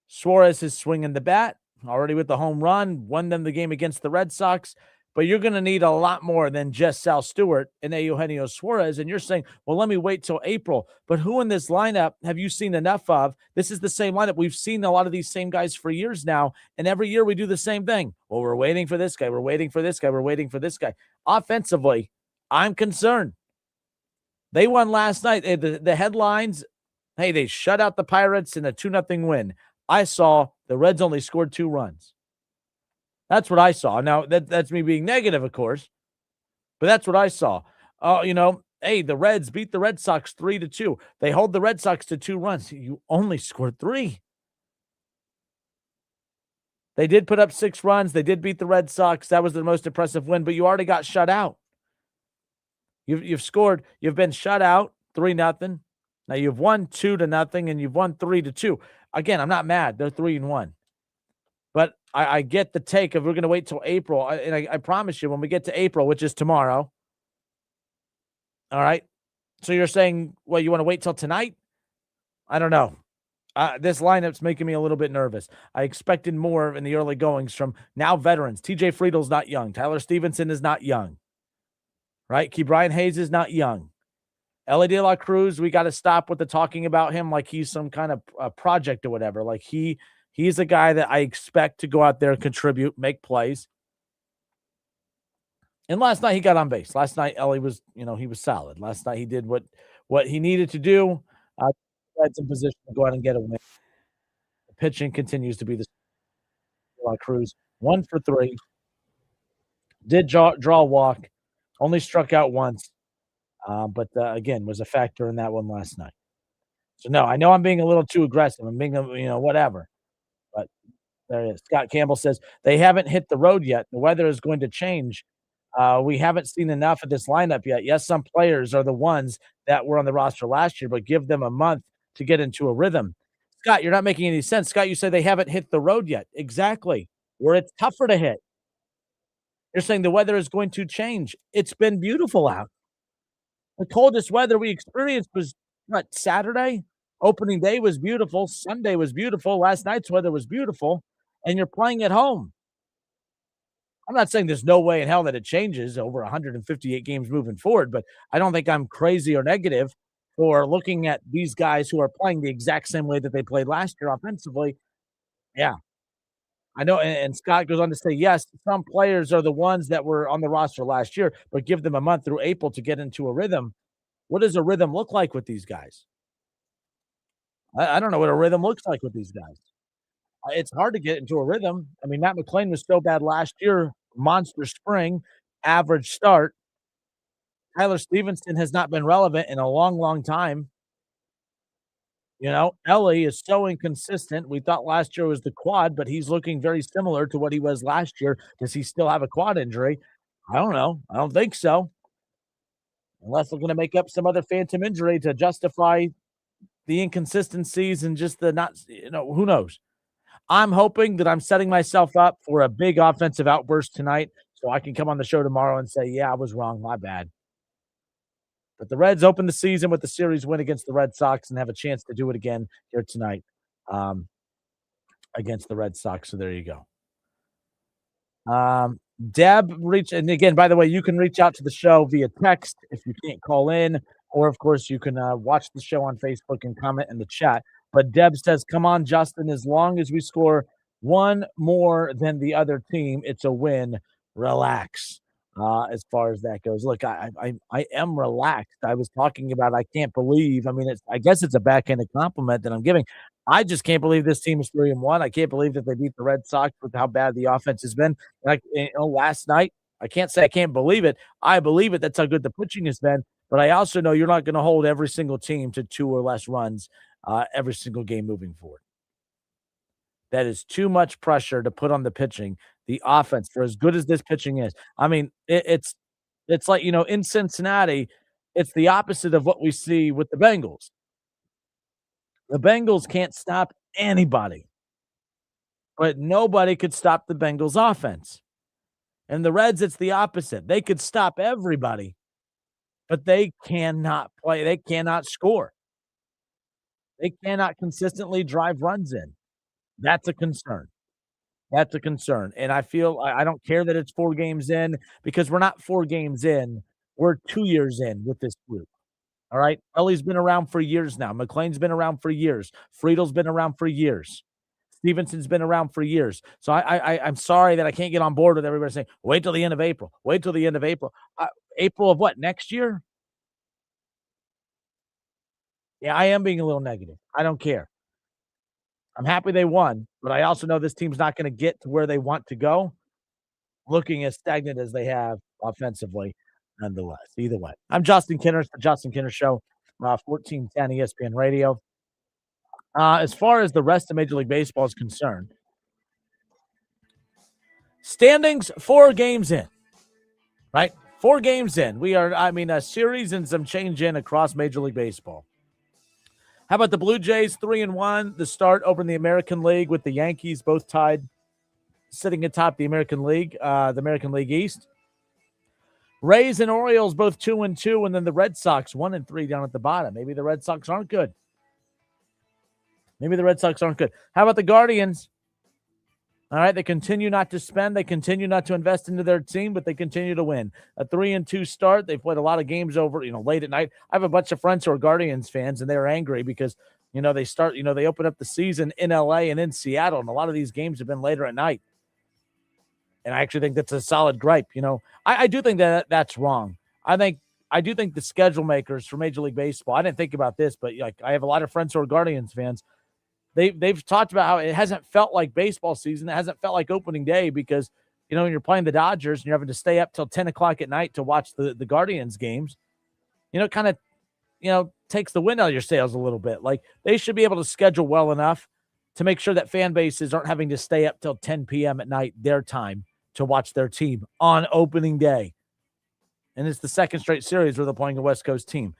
Suarez is swinging the bat, already with the home run, won them the game against the Red Sox. But you're going to need a lot more than just Sal Stewart and Eugenio Suarez. And you're saying, well, let me wait till April. But who in this lineup have you seen enough of? This is the same lineup. We've seen a lot of these same guys for years now. And every year we do the same thing. Well, we're waiting for this guy. We're waiting for this guy. We're waiting for this guy. Offensively, I'm concerned. They won last night. The headlines, hey, they shut out the Pirates in a 2-0 win. I saw the Reds only scored 2 runs. That's what I saw. Now, that's me being negative, of course, but that's what I saw. Hey, the Reds beat the Red Sox 3-2. They hold the Red Sox to 2 runs. You only scored 3. They did put up 6 runs. They did beat the Red Sox. That was the most impressive win, but you already got shut out. You've been shut out 3-0. Now you've won 2-0 and you've won 3-2. Again, I'm not mad. They're 3-1. But I get the take of we're going to wait till April. I promise you, when we get to April, which is tomorrow. All right. So you're saying, well, you want to wait till tonight? I don't know. This lineup's making me a little bit nervous. I expected more in the early goings from now veterans. TJ Friedel's not young. Tyler Stevenson is not young. Right? Ke'Bryan Hayes is not young. Ellie De La Cruz, we got to stop with the talking about him like he's some kind of project or whatever. Like he's a guy that I expect to go out there and contribute, make plays. And last night he got on base. Last night Ellie was, he was solid. Last night he did what he needed to do. That's in position to go out and get a win. The pitching continues to be the De La Cruz. 1 for 3. Did draw a walk. Only struck out once. But again, was a factor in that one last night. So, no, I know I'm being a little too aggressive. I'm being, whatever. But there it is. Scott Campbell says, they haven't hit the road yet. The weather is going to change. We haven't seen enough of this lineup yet. Yes, some players are the ones that were on the roster last year, but give them a month to get into a rhythm. Scott, you're not making any sense. Scott, you say they haven't hit the road yet. Exactly. Where it's tougher to hit. You're saying the weather is going to change. It's been beautiful out. The coldest weather we experienced was, Saturday? Opening day was beautiful. Sunday was beautiful. Last night's weather was beautiful. And you're playing at home. I'm not saying there's no way in hell that it changes over 158 games moving forward, but I don't think I'm crazy or negative for looking at these guys who are playing the exact same way that they played last year offensively. Yeah. I know, and Scott goes on to say, yes, some players are the ones that were on the roster last year, but give them a month through April to get into a rhythm. What does a rhythm look like with these guys? I don't know what a rhythm looks like with these guys. It's hard to get into a rhythm. I mean, Matt McClain was so bad last year, monster spring, average start. Tyler Stevenson has not been relevant in a long, long time. Ellie is so inconsistent. We thought last year was the quad, but he's looking very similar to what he was last year. Does he still have a quad injury? I don't know. I don't think so. Unless they're going to make up some other phantom injury to justify the inconsistencies and just the not, who knows? I'm hoping that I'm setting myself up for a big offensive outburst tonight so I can come on the show tomorrow and say, yeah, I was wrong. My bad. But the Reds open the season with the series win against the Red Sox and have a chance to do it again here tonight against the Red Sox. So there you go. Deb reached, and again, by the way, you can reach out to the show via text if you can't call in, or of course you can watch the show on Facebook and comment in the chat. But Deb says, come on, Justin, as long as we score one more than the other team, it's a win. Relax. As far as that goes, look, I am relaxed. I was talking about I can't believe. I mean, I guess it's a backhanded compliment that I'm giving. I just can't believe this team is 3-1. I can't believe that they beat the Red Sox with how bad the offense has been. Like last night, I can't say I can't believe it. I believe it. That's how good the pitching has been. But I also know you're not going to hold every single team to 2 or less runs every single game moving forward. That is too much pressure to put on the pitching. The offense, for as good as this pitching is. I mean, it's like, in Cincinnati, it's the opposite of what we see with the Bengals. The Bengals can't stop anybody, but nobody could stop the Bengals offense. And the Reds, it's the opposite. They could stop everybody, but they cannot play. They cannot score. They cannot consistently drive runs in. That's a concern. That's a concern. And I feel I don't care that it's 4 games in because we're not 4 games in. We're 2 years in with this group. All right. Ellie's been around for years now. McClain's been around for years. Friedel's been around for years. Stevenson's been around for years. So I'm sorry that I can't get on board with everybody saying, wait till the end of April. Wait till the end of April. April of what? Next year? Yeah, I am being a little negative. I don't care. I'm happy they won, but I also know this team's not going to get to where they want to go, looking as stagnant as they have offensively, nonetheless. Either way. I'm Justin Kinner. It's the Justin Kinner Show, 1410 ESPN Radio. As far as the rest of Major League Baseball is concerned, standings 4 games in, right? 4 games in. We are, a series and some change in across Major League Baseball. How about the Blue Jays 3-1? The start over in the American League with the Yankees both tied sitting atop the American League East. Rays and Orioles both 2-2, and then the Red Sox 1-3 down at the bottom. Maybe the Red Sox aren't good. How about the Guardians? All right, they continue not to spend. They continue not to invest into their team, but they continue to win. A 3-2 start. They've played a lot of games over, late at night. I have a bunch of friends who are Guardians fans, and they're angry because, they open up the season in LA and in Seattle, and a lot of these games have been later at night. And I actually think that's a solid gripe. I do think that's wrong. I do think the schedule makers for Major League Baseball, I didn't think about this, but I have a lot of friends who are Guardians fans. They've talked about how it hasn't felt like baseball season. It hasn't felt like opening day because, when you're playing the Dodgers and you're having to stay up till 10 o'clock at night to watch the Guardians games, it kind of, takes the wind out of your sails a little bit. Like, they should be able to schedule well enough to make sure that fan bases aren't having to stay up till 10 p.m. at night, their time, to watch their team on opening day. And it's the second straight series where they're playing a West Coast team.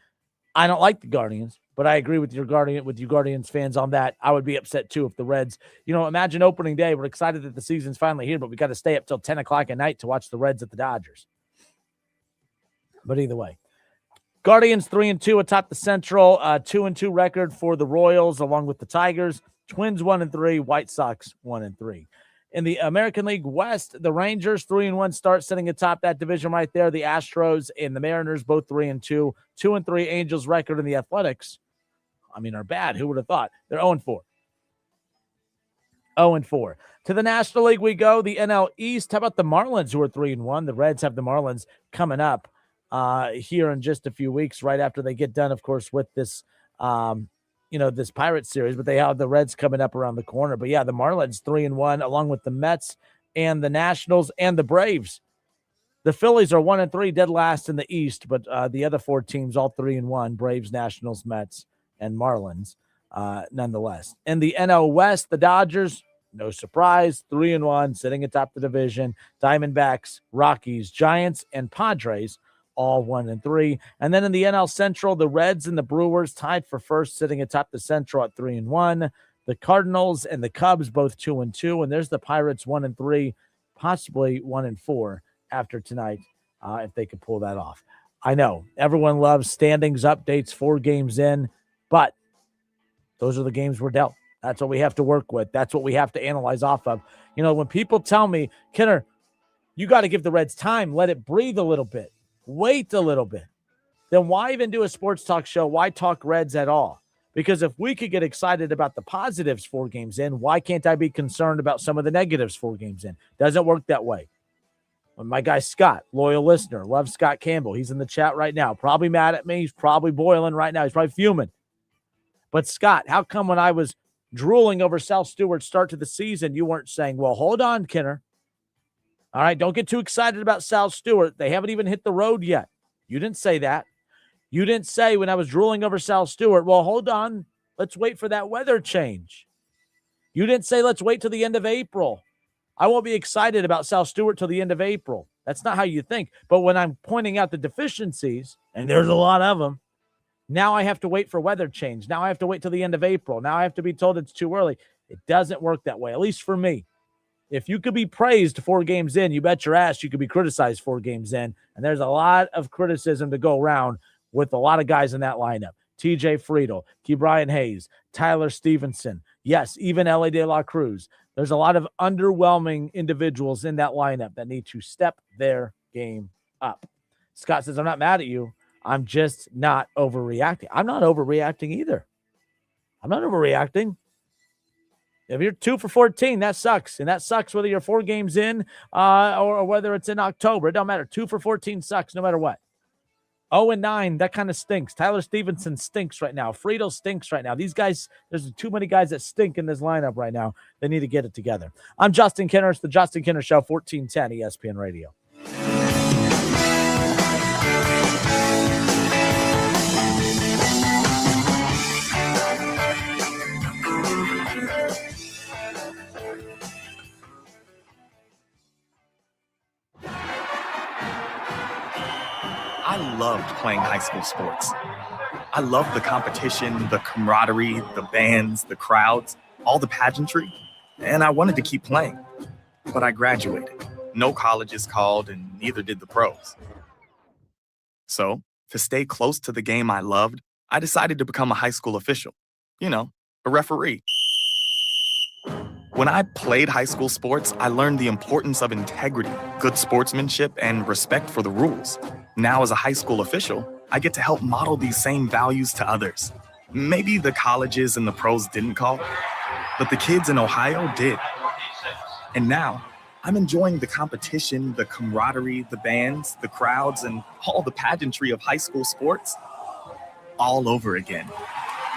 I don't like the Guardians, but I agree with you Guardians fans on that. I would be upset too if the Reds, imagine opening day. We're excited that the season's finally here, but we got to stay up till 10 o'clock at night to watch the Reds at the Dodgers. But either way, Guardians 3-2 atop the Central, 2-2 record for the Royals along with the Tigers. Twins 1-3, White Sox 1-3. In the American League West, the Rangers 3-1 start sitting atop that division right there. The Astros and the Mariners both 3-2. 2-3 Angels record, in the Athletics, are bad. Who would have thought? They're 0-4. 0-4. To the National League we go. The NL East. How about the Marlins, who are 3-1? The Reds have the Marlins coming up here in just a few weeks, right after they get done, of course, with this this Pirates series, but they have the Reds coming up around the corner. But yeah, the Marlins 3-1, along with the Mets and the Nationals and the Braves. The Phillies are 1-3, dead last in the East, but the other four teams all 3-1: Braves, Nationals, Mets, and Marlins. Nonetheless, in the NL West, the Dodgers, no surprise, 3-1, sitting atop the division. Diamondbacks, Rockies, Giants, and Padres, all 1-3. And then in the NL Central, the Reds and the Brewers tied for first, sitting atop the Central at 3-1. The Cardinals and the Cubs both 2-2. And there's the Pirates 1-3, possibly 1-4 after tonight, if they could pull that off. I know everyone loves standings updates 4 games in, but those are the games we're dealt. That's what we have to work with. That's what we have to analyze off of. When people tell me, Kenner, you got to give the Reds time, let it breathe a little bit. Wait a little bit. Then why even do a sports talk show? Why talk Reds at all? Because if we could get excited about the positives 4 games in, why can't I be concerned about some of the negatives 4 games in? Doesn't work that way. My guy Scott, loyal listener, loves Scott Campbell. He's in the chat right now. Probably mad at me. He's probably boiling right now. He's probably fuming. But Scott, how come when I was drooling over Sal Stewart's start to the season, you weren't saying, well, hold on, Kenner. All right, don't get too excited about Sal Stewart. They haven't even hit the road yet. You didn't say that. You didn't say when I was drooling over Sal Stewart, well, hold on, let's wait for that weather change. You didn't say let's wait till the end of April. I won't be excited about Sal Stewart till the end of April. That's not how you think. But when I'm pointing out the deficiencies, and there's a lot of them, now I have to wait for weather change. Now I have to wait till the end of April. Now I have to be told it's too early. It doesn't work that way, at least for me. If you could be praised 4 games in, you bet your ass you could be criticized 4 games in. And there's a lot of criticism to go around with a lot of guys in that lineup. TJ Friedel, Ke'Bryan Hayes, Tyler Stevenson. Yes, even Elly De La Cruz. There's a lot of underwhelming individuals in that lineup that need to step their game up. Scott says, I'm not mad at you. I'm just not overreacting. I'm not overreacting either. I'm not overreacting. If you're 2 for 14, that sucks. And that sucks whether you're 4 games in or whether it's in October. It don't matter. 2 for 14 sucks no matter what. 0-9, that kind of stinks. Tyler Stevenson stinks right now. Friedel stinks right now. These guys, there's too many guys that stink in this lineup right now. They need to get it together. I'm Justin Kenner. It's the Justin Kenner Show, 1410 ESPN Radio. I loved playing high school sports. I loved the competition, the camaraderie, the bands, the crowds, all the pageantry, and I wanted to keep playing. But I graduated. No colleges called, and neither did the pros. So, to stay close to the game I loved, I decided to become a high school official. You know, a referee. When I played high school sports, I learned the importance of integrity, good sportsmanship, and respect for the rules. Now, as a high school official, I get to help model these same values to others. Maybe the colleges and the pros didn't call, but the kids in Ohio did. And now, I'm enjoying the competition, the camaraderie, the bands, the crowds, and all the pageantry of high school sports all over again.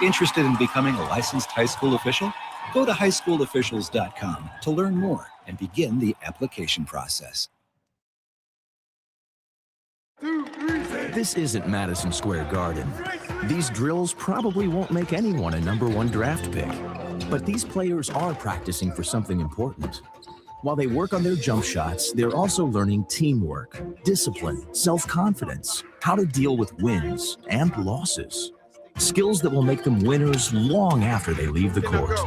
Interested in becoming a licensed high school official? Go to highschoolofficials.com to learn more and begin the application process. This isn't Madison Square Garden. These drills probably won't make anyone a #1 draft pick. But these players are practicing for something important. While they work on their jump shots, they're also learning teamwork, discipline, self-confidence, how to deal with wins and losses. Skills that will make them winners long after they leave the court.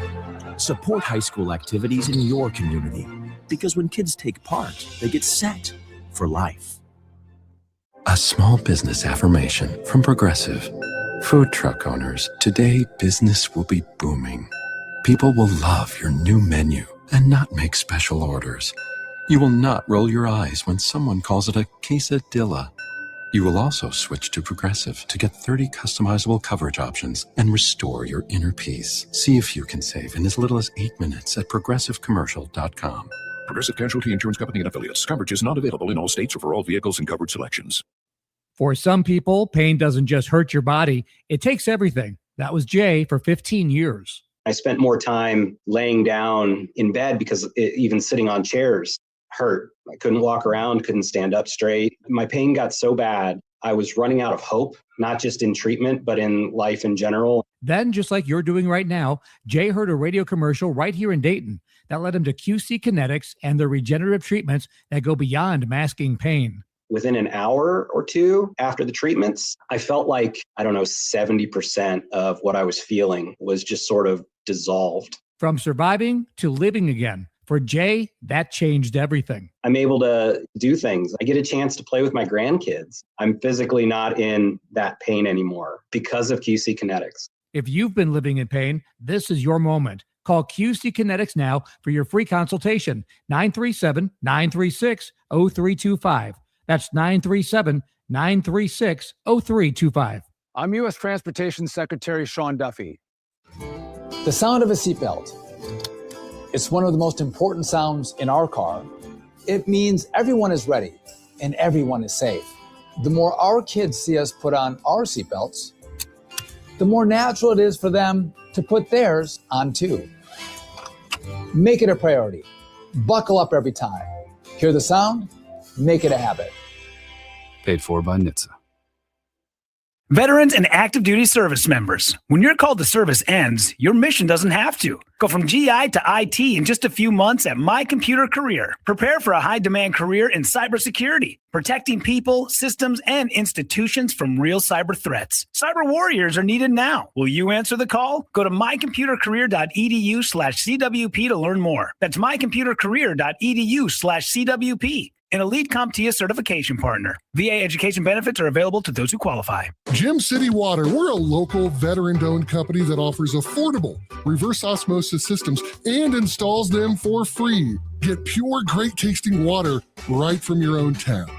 Support high school activities in your community, because when kids take part, they get set for life. A small business affirmation from Progressive. Food truck owners, today business will be booming. People will love your new menu and not make special orders. You will not roll your eyes when someone calls it a quesadilla. You will also switch to Progressive to get 30 customizable coverage options and restore your inner peace. See if you can save in as little as 8 minutes at progressivecommercial.com. Progressive Casualty Insurance Company and Affiliates. Coverage is not available in all states or for all vehicles and coverage selections. For some people, pain doesn't just hurt your body, it takes everything. That was Jay for 15 years. I spent more time laying down in bed because even sitting on chairs hurt. I couldn't walk around, couldn't stand up straight. My pain got so bad, I was running out of hope, not just in treatment, but in life in general. Then, just like you're doing right now, Jay heard a radio commercial right here in Dayton that led him to QC Kinetics and their regenerative treatments that go beyond masking pain. Within an hour or two after the treatments, I felt like, 70% of what I was feeling was just sort of dissolved. From surviving to living again. For Jay, that changed everything. I'm able to do things. I get a chance to play with my grandkids. I'm physically not in that pain anymore because of QC Kinetics. If you've been living in pain, this is your moment. Call QC Kinetics now for your free consultation. 937-936-0325. That's 937-936-0325. I'm U.S. Transportation Secretary Sean Duffy. The sound of a seatbelt. It's one of the most important sounds in our car. It means everyone is ready and everyone is safe. The more our kids see us put on our seatbelts, the more natural it is for them to put theirs on too. Make it a priority. Buckle up every time. Hear the sound? Make it a habit. Paid for by NHTSA. Veterans and active duty service members, when your call to service ends, your mission doesn't have to. Go from GI to IT in just a few months at My Computer Career. Prepare for a high-demand career in cybersecurity, protecting people, systems, and institutions from real cyber threats. Cyber warriors are needed now. Will you answer the call? Go to mycomputercareer.edu/CWP to learn more. That's mycomputercareer.edu/CWP. An Elite CompTIA certification partner. VA education benefits are available to those who qualify. Gem City Water, we're a local veteran-owned company that offers affordable reverse osmosis systems and installs them for free. Get pure, great-tasting water right from your own tap.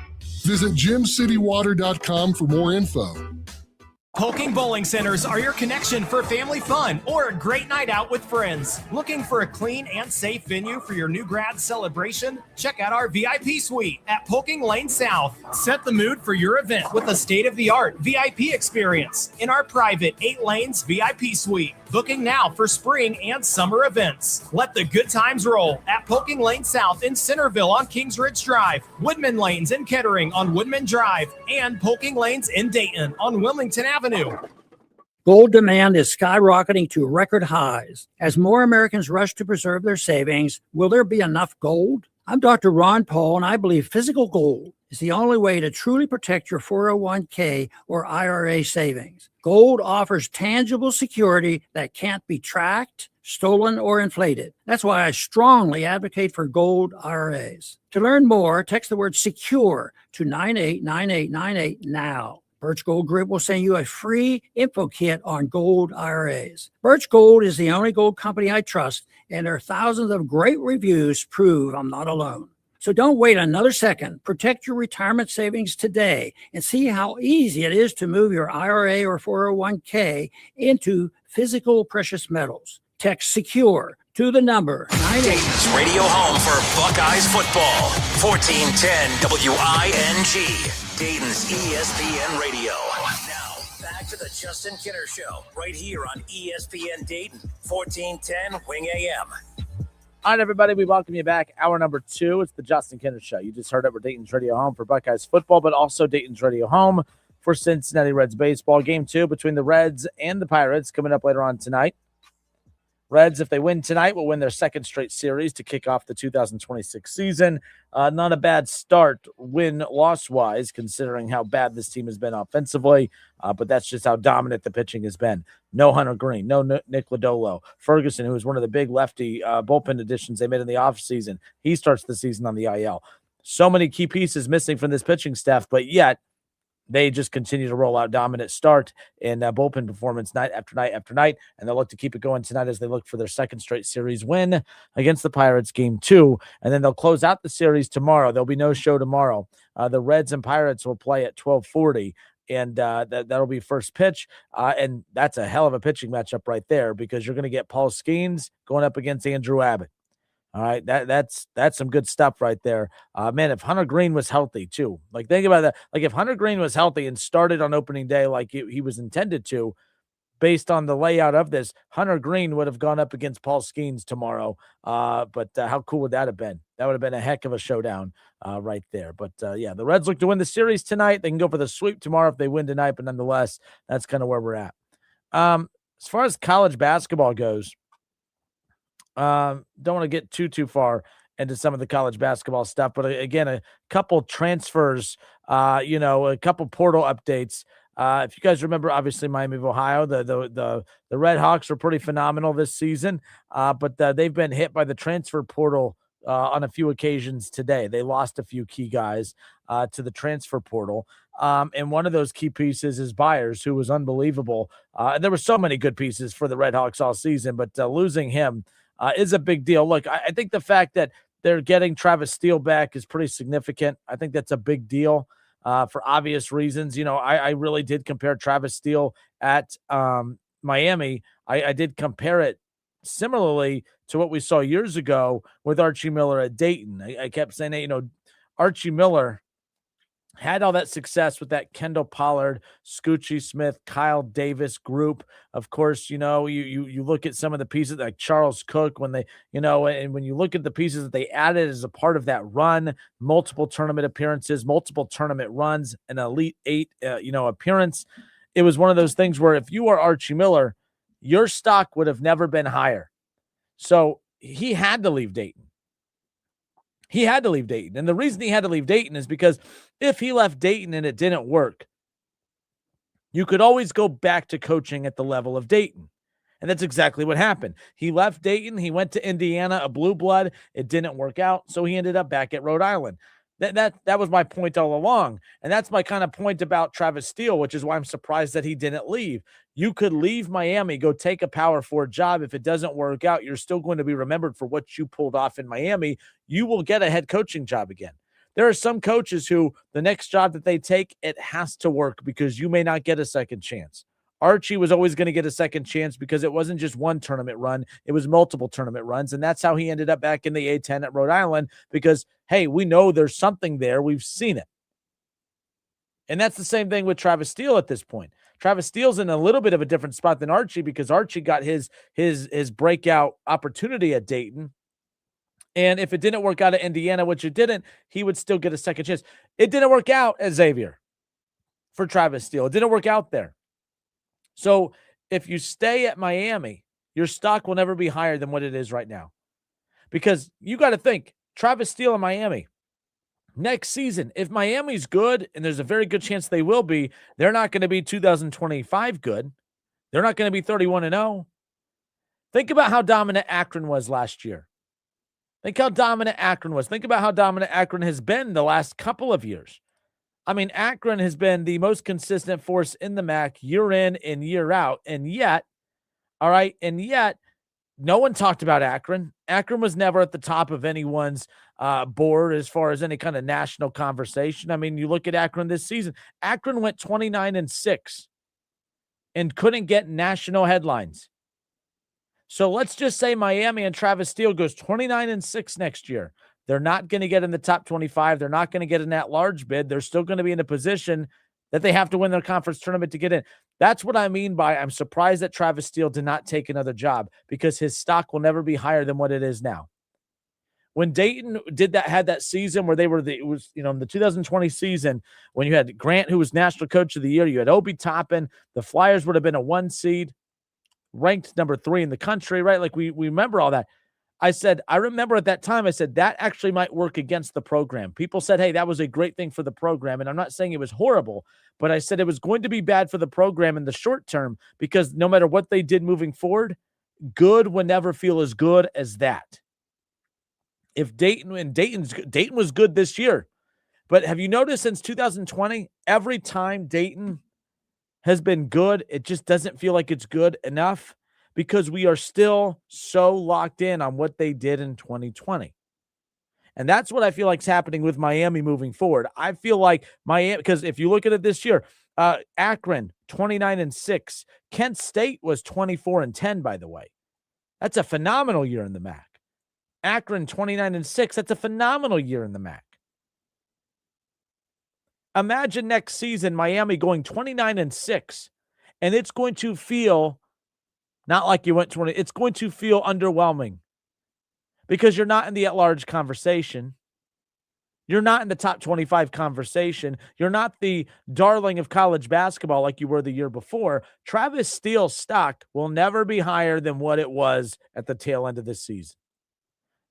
Visit gemcitywater.com for more info. Polking Bowling Centers are your connection for family fun or a great night out with friends. Looking for a clean and safe venue for your new grad celebration? Check out our VIP suite at Polking Lane South. Set the mood for your event with a state-of-the-art VIP experience in our private 8 lanes VIP suite. Booking now for spring and summer events. Let the good times roll at Polking Lane South in Centerville on Kings Ridge Drive, Woodman Lanes in Kettering on Woodman Drive, and Polking Lanes in Dayton on Wilmington Avenue. Gold demand is skyrocketing to record highs. As more Americans rush to preserve their savings, will there be enough gold? I'm Dr. Ron Paul, and I believe physical gold is the only way to truly protect your 401k or IRA savings. Gold offers tangible security that can't be tracked, stolen, or inflated. That's why I strongly advocate for gold IRAs. To learn more, text the word SECURE to 989898 now. Birch Gold Group will send you a free info kit on gold IRAs. Birch Gold is the only gold company I trust, and their thousands of great reviews prove I'm not alone. So don't wait another second. Protect your retirement savings today and see how easy it is to move your IRA or 401k into physical precious metals. Text SECURE to the number 98. Dayton's radio home for Buckeyes football. 1410 WING. Dayton's ESPN Radio. Now, back to the Justin Kinner Show, right here on ESPN Dayton, 1410 Wing AM. All right, everybody, we welcome you back. Hour number 2. It's the Justin Kinner Show. You just heard it. We're Dayton's radio home for Buckeyes football, but also Dayton's radio home for Cincinnati Reds baseball. Game 2 between the Reds and the Pirates coming up later on tonight. Reds, if they win tonight, will win their second straight series to kick off the 2026 season. Not a bad start win-loss-wise, considering how bad this team has been offensively, but that's just how dominant the pitching has been. No Hunter Green, no Nick Lodolo. Ferguson, who was one of the big lefty bullpen additions they made in the offseason, he starts the season on the IL. So many key pieces missing from this pitching staff, but yet they just continue to roll out dominant start and bullpen performance night after night after night, and they'll look to keep it going tonight as they look for their second straight series win against the Pirates, Game 2, and then they'll close out the series tomorrow. There'll be no show tomorrow. The Reds and Pirates will play at 12:40, and that'll be first pitch, and that's a hell of a pitching matchup right there because you're going to get Paul Skeens going up against Andrew Abbott. All right, that's some good stuff right there. Man, if Hunter Green was healthy too, like think about that. Like if Hunter Green was healthy and started on opening day like he was intended to, based on the layout of this, Hunter Green would have gone up against Paul Skeens tomorrow. But how cool would that have been? That would have been a heck of a showdown right there. But yeah, the Reds look to win the series tonight. They can go for the sweep tomorrow if they win tonight, but nonetheless, that's kind of where we're at. As far as college basketball goes, don't want to get too far into some of the college basketball stuff, but again, a couple transfers, a couple portal updates. If you guys remember, obviously Miami of Ohio, the Red Hawks were pretty phenomenal this season, but they've been hit by the transfer portal on a few occasions today. They lost a few key guys to the transfer portal. And one of those key pieces is Byers, who was unbelievable. And there were so many good pieces for the Red Hawks all season, but losing him is a big deal. Look, I think the fact that they're getting Travis Steele back is pretty significant. I think that's a big deal for obvious reasons. I really did compare Travis Steele at Miami. I did compare it similarly to what we saw years ago with Archie Miller at Dayton. I kept saying that, Archie Miller had all that success with that Kendall Pollard, Scoochie Smith, Kyle Davis group. Of course, you look at some of the pieces like Charles Cook when they, and when you look at the pieces that they added as a part of that run, multiple tournament appearances, multiple tournament runs, an Elite Eight, appearance. It was one of those things where if you are Archie Miller, your stock would have never been higher. So he had to leave Dayton. He had to leave Dayton. And the reason he had to leave Dayton is because if he left Dayton and it didn't work, you could always go back to coaching at the level of Dayton. And that's exactly what happened. He left Dayton. He went to Indiana, a blue blood. It didn't work out. So he ended up back at Rhode Island. That was my point all along. And that's my kind of point about Travis Steele, which is why I'm surprised that he didn't leave. You could leave Miami, go take a Power 4 job. If it doesn't work out, you're still going to be remembered for what you pulled off in Miami. You will get a head coaching job again. There are some coaches who the next job that they take, it has to work because you may not get a second chance. Archie was always going to get a second chance because it wasn't just one tournament run. It was multiple tournament runs. And that's how he ended up back in the A-10 at Rhode Island because, hey, we know there's something there. We've seen it. And that's the same thing with Travis Steele at this point. Travis Steele's in a little bit of a different spot than Archie because Archie got his breakout opportunity at Dayton. And if it didn't work out at Indiana, which it didn't, he would still get a second chance. It didn't work out at Xavier for Travis Steele. It didn't work out there. So if you stay at Miami, your stock will never be higher than what it is right now. Because you got to think, Travis Steele in Miami, next season, if Miami's good, and there's a very good chance they will be, they're not going to be 2025 good. They're not going to be 31-0. Think about how dominant Akron was last year. Think how dominant Akron was. Think about how dominant Akron has been the last couple of years. I mean, Akron has been the most consistent force in the MAC year in and year out. And yet, no one talked about Akron. Akron was never at the top of anyone's board as far as any kind of national conversation. I mean, you look at Akron this season. Akron went 29-6 and couldn't get national headlines. So let's just say Miami and Travis Steele goes 29-6 next year. They're not going to get in the top 25. They're not going to get in that large bid. They're still going to be in a position that they have to win their conference tournament to get in. That's what I mean by I'm surprised that Travis Steele did not take another job, because his stock will never be higher than what it is now. When Dayton had that season where they were in the 2020 season, when you had Grant, who was National Coach of the Year, you had Obi Toppin, the Flyers would have been a 1 seed, ranked number 3 in the country, right? Like we remember all that. I remember at that time, I said, that actually might work against the program. People said, hey, that was a great thing for the program. And I'm not saying it was horrible, but I said it was going to be bad for the program in the short term, because no matter what they did moving forward, good would never feel as good as that. If Dayton was good this year, but have you noticed since 2020, every time Dayton has been good, it just doesn't feel like it's good enough, because we are still so locked in on what they did in 2020. And that's what I feel like is happening with Miami moving forward. I feel like Miami, because if you look at it this year, Akron 29-6, Kent State was 24-10, by the way. That's a phenomenal year in the MAC. Akron 29-6, that's a phenomenal year in the MAC. Imagine next season Miami going 29-6, and it's going to feel not like you went 20. It's going to feel underwhelming, because you're not in the at-large conversation. You're not in the top 25 conversation. You're not the darling of college basketball like you were the year before. Travis Steele's stock will never be higher than what it was at the tail end of this season.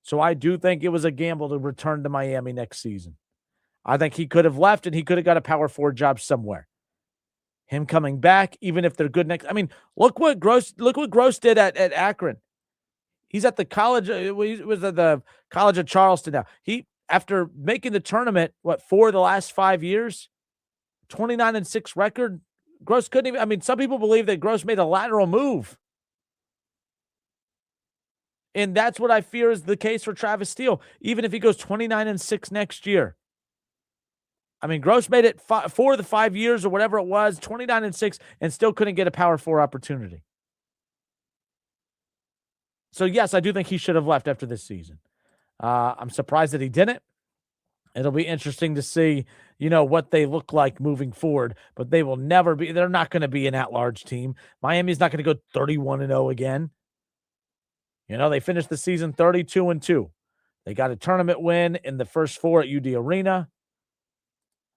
So I do think it was a gamble to return to Miami next season. I think he could have left and he could have got a Power 4 job somewhere. Him coming back, even if they're good next. I mean, look what Gross did at Akron. He's at the college. He was at the College of Charleston now. After making the tournament, 4 of the last 5 years, 29-6 record. Gross couldn't even. I mean, some people believe that Gross made a lateral move. And that's what I fear is the case for Travis Steele, even if he goes 29-6 next year. I mean, Gross made it 4 of the 5 years or whatever it was, 29-6, and still couldn't get a Power 4 opportunity. So, yes, I do think he should have left after this season. I'm surprised that he didn't. It'll be interesting to see, what they look like moving forward, but they will never be. They're not going to be an at-large team. Miami's not going to go 31-0 again. They finished the season 32-2. They got a tournament win in the first 4 at UD Arena.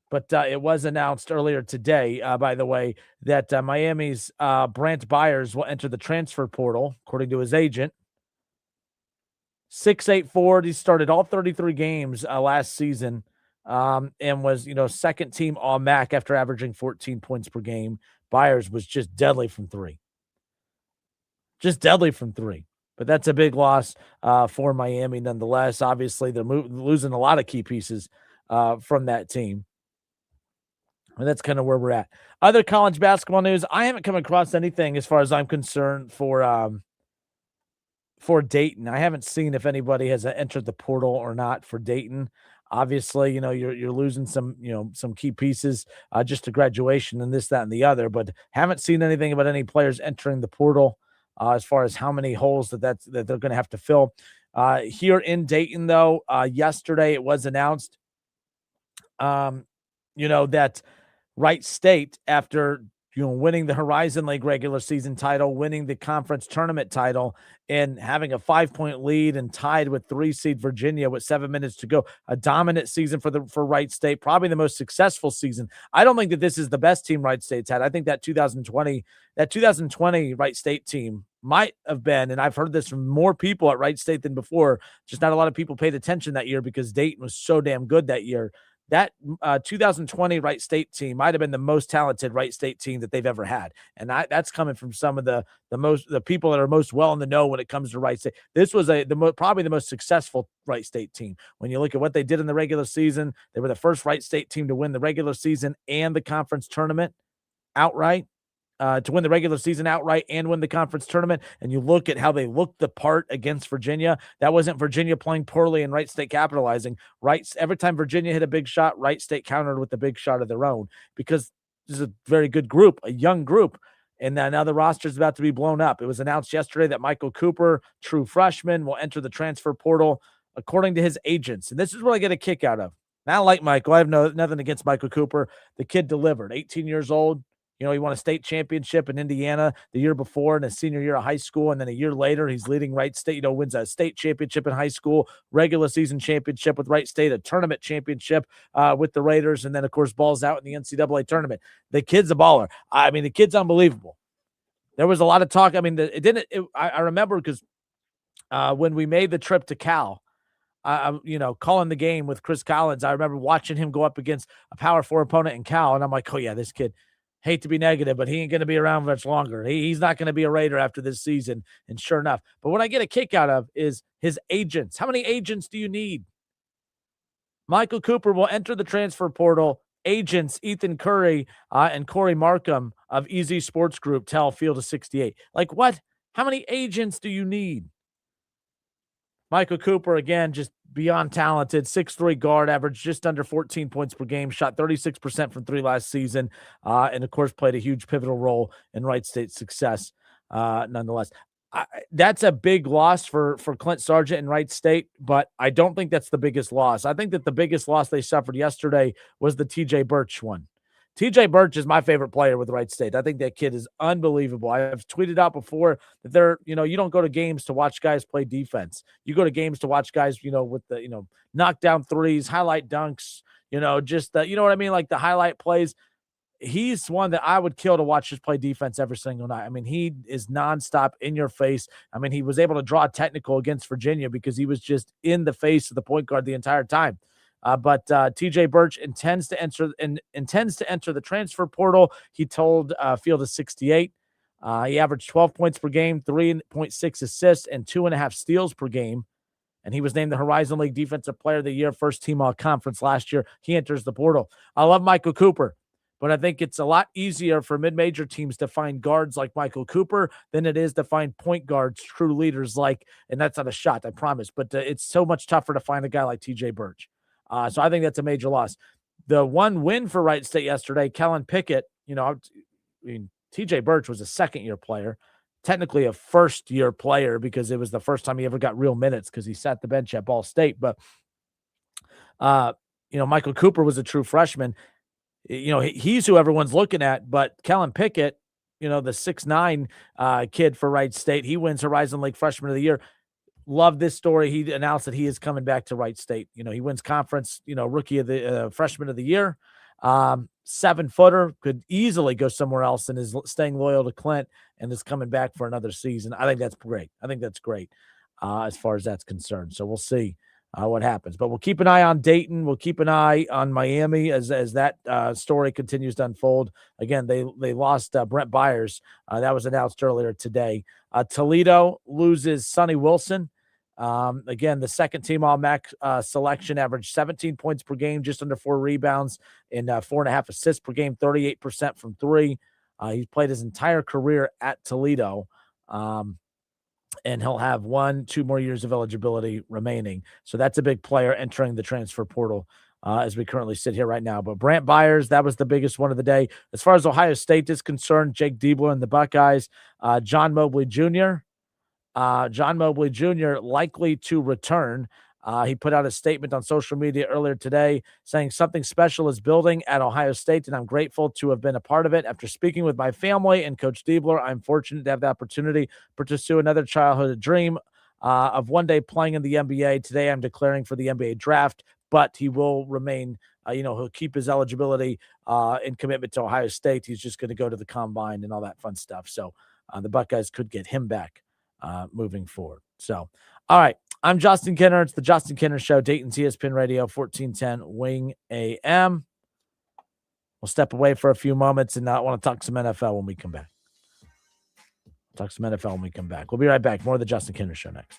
But it was announced earlier today, by the way, that Miami's Brant Byers will enter the transfer portal, according to his agent. 6'8" forward. He started all 33 games last season and was, second team All-MAC after averaging 14 points per game. Byers was just deadly from 3. But that's a big loss for Miami nonetheless. Obviously, they're losing a lot of key pieces from that team. And that's kind of where we're at. Other college basketball news, I haven't come across anything as far as I'm concerned for Dayton. I haven't seen if anybody has entered the portal or not for Dayton. Obviously, you're losing some key pieces just to graduation and this, that, and the other, but haven't seen anything about any players entering the portal as far as how many holes that they're going to have to fill. Here in Dayton, though, yesterday it was announced, that Wright State, after winning the Horizon League regular season title, winning the conference tournament title, and having a 5-point lead and tied with 3-seed Virginia with 7 minutes to go, a dominant season for Wright State, probably the most successful season. I don't think that this is the best team Wright State's had. I think that 2020 Wright State team might have been, and I've heard this from more people at Wright State than before, just not a lot of people paid attention that year because Dayton was so damn good that year. that 2020 Wright State team might have been the most talented Wright State team that they've ever had. And that's coming from some of the people that are most well in the know when it comes to Wright State. This was probably the most successful Wright State team. When you look at what they did in the regular season, they were the first Wright State team to win the regular season and the conference tournament outright. To win the regular season outright and win the conference tournament. And you look at how they looked the part against Virginia. That wasn't Virginia playing poorly and Wright State capitalizing. Every time Virginia hit a big shot, Wright State countered with a big shot of their own, because this is a very good group, a young group. And now the roster is about to be blown up. It was announced yesterday that Michael Cooper, true freshman, will enter the transfer portal according to his agents. And this is what I get a kick out of. And I like Michael. I have nothing against Michael Cooper. The kid delivered. 18 years old. You know, he won a state championship in Indiana the year before in his senior year of high school. And then a year later, he's leading Wright State, wins a state championship in high school, regular season championship with Wright State, a tournament championship with the Raiders. And then, of course, balls out in the NCAA tournament. The kid's a baller. I mean, the kid's unbelievable. There was a lot of talk. I mean, I remember because when we made the trip to Cal, calling the game with Chris Collins, I remember watching him go up against a Power 4 opponent in Cal. And I'm like, oh, yeah, this kid, hate to be negative, but he ain't going to be around much longer. He's not going to be a Raider after this season. And sure enough, but what I get a kick out of is his agents. How many agents do you need? Michael Cooper will enter the transfer portal. Agents Ethan Curry and Corey Markham of Easy Sports Group tell Field of 68. Like what? How many agents do you need? Michael Cooper, again, just beyond talented, 6'3" guard, averaged just under 14 points per game, shot 36% from three last season, and, of course, played a huge pivotal role in Wright State's success nonetheless. That's a big loss for Clint Sargent and Wright State, but I don't think that's the biggest loss. I think that the biggest loss they suffered yesterday was the T.J. Birch one. T.J. Birch is my favorite player with Wright State. I think that kid is unbelievable. I've tweeted out before that you don't go to games to watch guys play defense. You go to games to watch guys, with the, knockdown threes, highlight dunks, just the, you know what I mean? Like the highlight plays. He's one that I would kill to watch just play defense every single night. I mean, he is nonstop in your face. I mean, he was able to draw a technical against Virginia because he was just in the face of the point guard the entire time. But TJ Birch intends to enter the transfer portal. He told Field of 68. He averaged 12 points per game, 3.6 assists, and 2.5 steals per game. And he was named the Horizon League Defensive Player of the Year, first team all conference last year. He enters the portal. I love Michael Cooper, but I think it's a lot easier for mid-major teams to find guards like Michael Cooper than it is to find point guards, true leaders and that's not a shot, I promise, but it's so much tougher to find a guy like TJ Birch. So I think that's a major loss. The one win for Wright State yesterday, Kellen Pickett, TJ Birch was a second-year player, technically a first-year player because it was the first time he ever got real minutes because he sat the bench at Ball State. But, Michael Cooper was a true freshman. He's who everyone's looking at, but Kellen Pickett, the 6'9" kid for Wright State, he wins Horizon League Freshman of the Year. Love this story. He announced that he is coming back to Wright State. He wins conference, rookie of the freshman of the year. 7-footer, could easily go somewhere else and is staying loyal to Clint and is coming back for another season. I think that's great. As far as that's concerned. So we'll see what happens. But we'll keep an eye on Dayton. We'll keep an eye on Miami as that story continues to unfold. Again, they lost Brent Byers. That was announced earlier today. Toledo loses Sonny Wilson. Again, the second team All-MAC selection, averaged 17 points per game, just under 4 rebounds, and 4.5 assists per game, 38% from three. He's played his entire career at Toledo, and he'll have 1-2 more years of eligibility remaining. So that's a big player entering the transfer portal as we currently sit here right now. But Brant Byers, that was the biggest one of the day. As far as Ohio State is concerned, Jake Diebler and the Buckeyes, John Mobley Jr., likely to return. He put out a statement on social media earlier today saying something special is building at Ohio State, and I'm grateful to have been a part of it. After speaking with my family and Coach Diebler, I'm fortunate to have the opportunity to pursue another childhood dream of one day playing in the NBA. Today I'm declaring for the NBA draft, but he will remain, he'll keep his eligibility and commitment to Ohio State. He's just going to go to the combine and all that fun stuff. So the Buckeyes could get him back moving forward. So, all right, I'm Justin Kinner. It's the Justin Kinner Show, Dayton's ESPN Radio, 1410 Wing AM. We'll step away for a few moments and I want to talk some NFL when we come back. We'll be right back. More of the Justin Kinner Show next.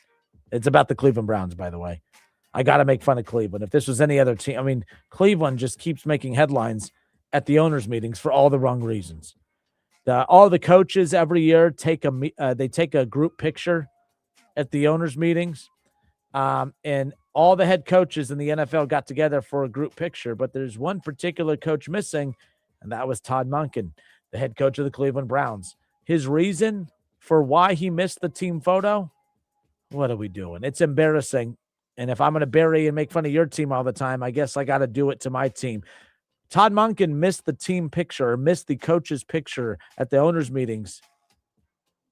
It's about the Cleveland Browns, by the way. I got to make fun of Cleveland. If this was any other team, I mean, Cleveland just keeps making headlines at the owners' meetings for all the wrong reasons. All the coaches every year take a group picture at the owners' meetings, and all the head coaches in the NFL got together for a group picture. But there's one particular coach missing, and that was Todd Monken, the head coach of the Cleveland Browns. His reason for why he missed the team photo? What are we doing? It's embarrassing. And if I'm going to bury and make fun of your team all the time, I guess I got to do it to my team. Todd Monken missed the team picture, or missed the coach's picture at the owners' meetings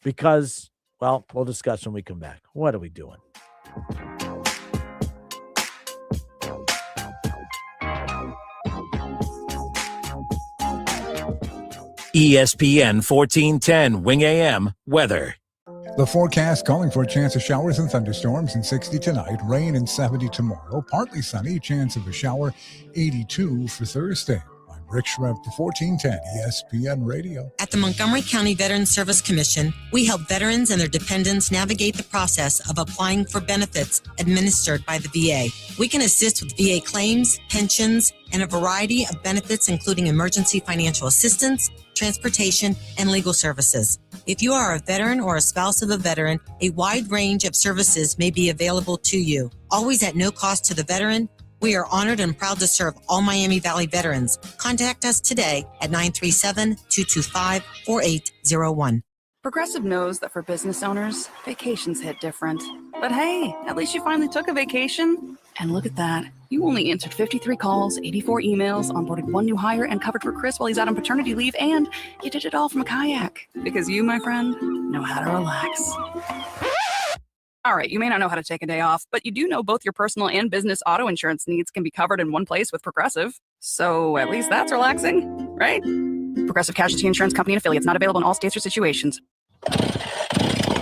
because, well, we'll discuss when we come back. What are we doing? ESPN 1410 Wing AM weather. The forecast calling for a chance of showers and thunderstorms and 60 tonight, rain and 70 tomorrow, partly sunny, chance of a shower, 82 for Thursday. I'm Rick Schrepp for 1410 ESPN Radio. At the Montgomery County Veterans Service Commission, we help veterans and their dependents navigate the process of applying for benefits administered by the VA. We can assist with VA claims, pensions, and a variety of benefits, including emergency financial assistance, transportation, and legal services. If you are a veteran or a spouse of a veteran, a wide range of services may be available to you. Always at no cost to the veteran, we are honored and proud to serve all Miami Valley veterans. Contact us today at 937-225-4801. Progressive knows that for business owners, vacations hit different. But hey, at least you finally took a vacation. And look at that. You only answered 53 calls, 84 emails, onboarded one new hire, and covered for Chris while he's out on paternity leave, and you did it all from a kayak. Because you, my friend, know how to relax. All right, you may not know how to take a day off, but you do know both your personal and business auto insurance needs can be covered in one place with Progressive. So at least that's relaxing, right? Progressive Casualty Insurance Company and Affiliates, not available in all states or situations.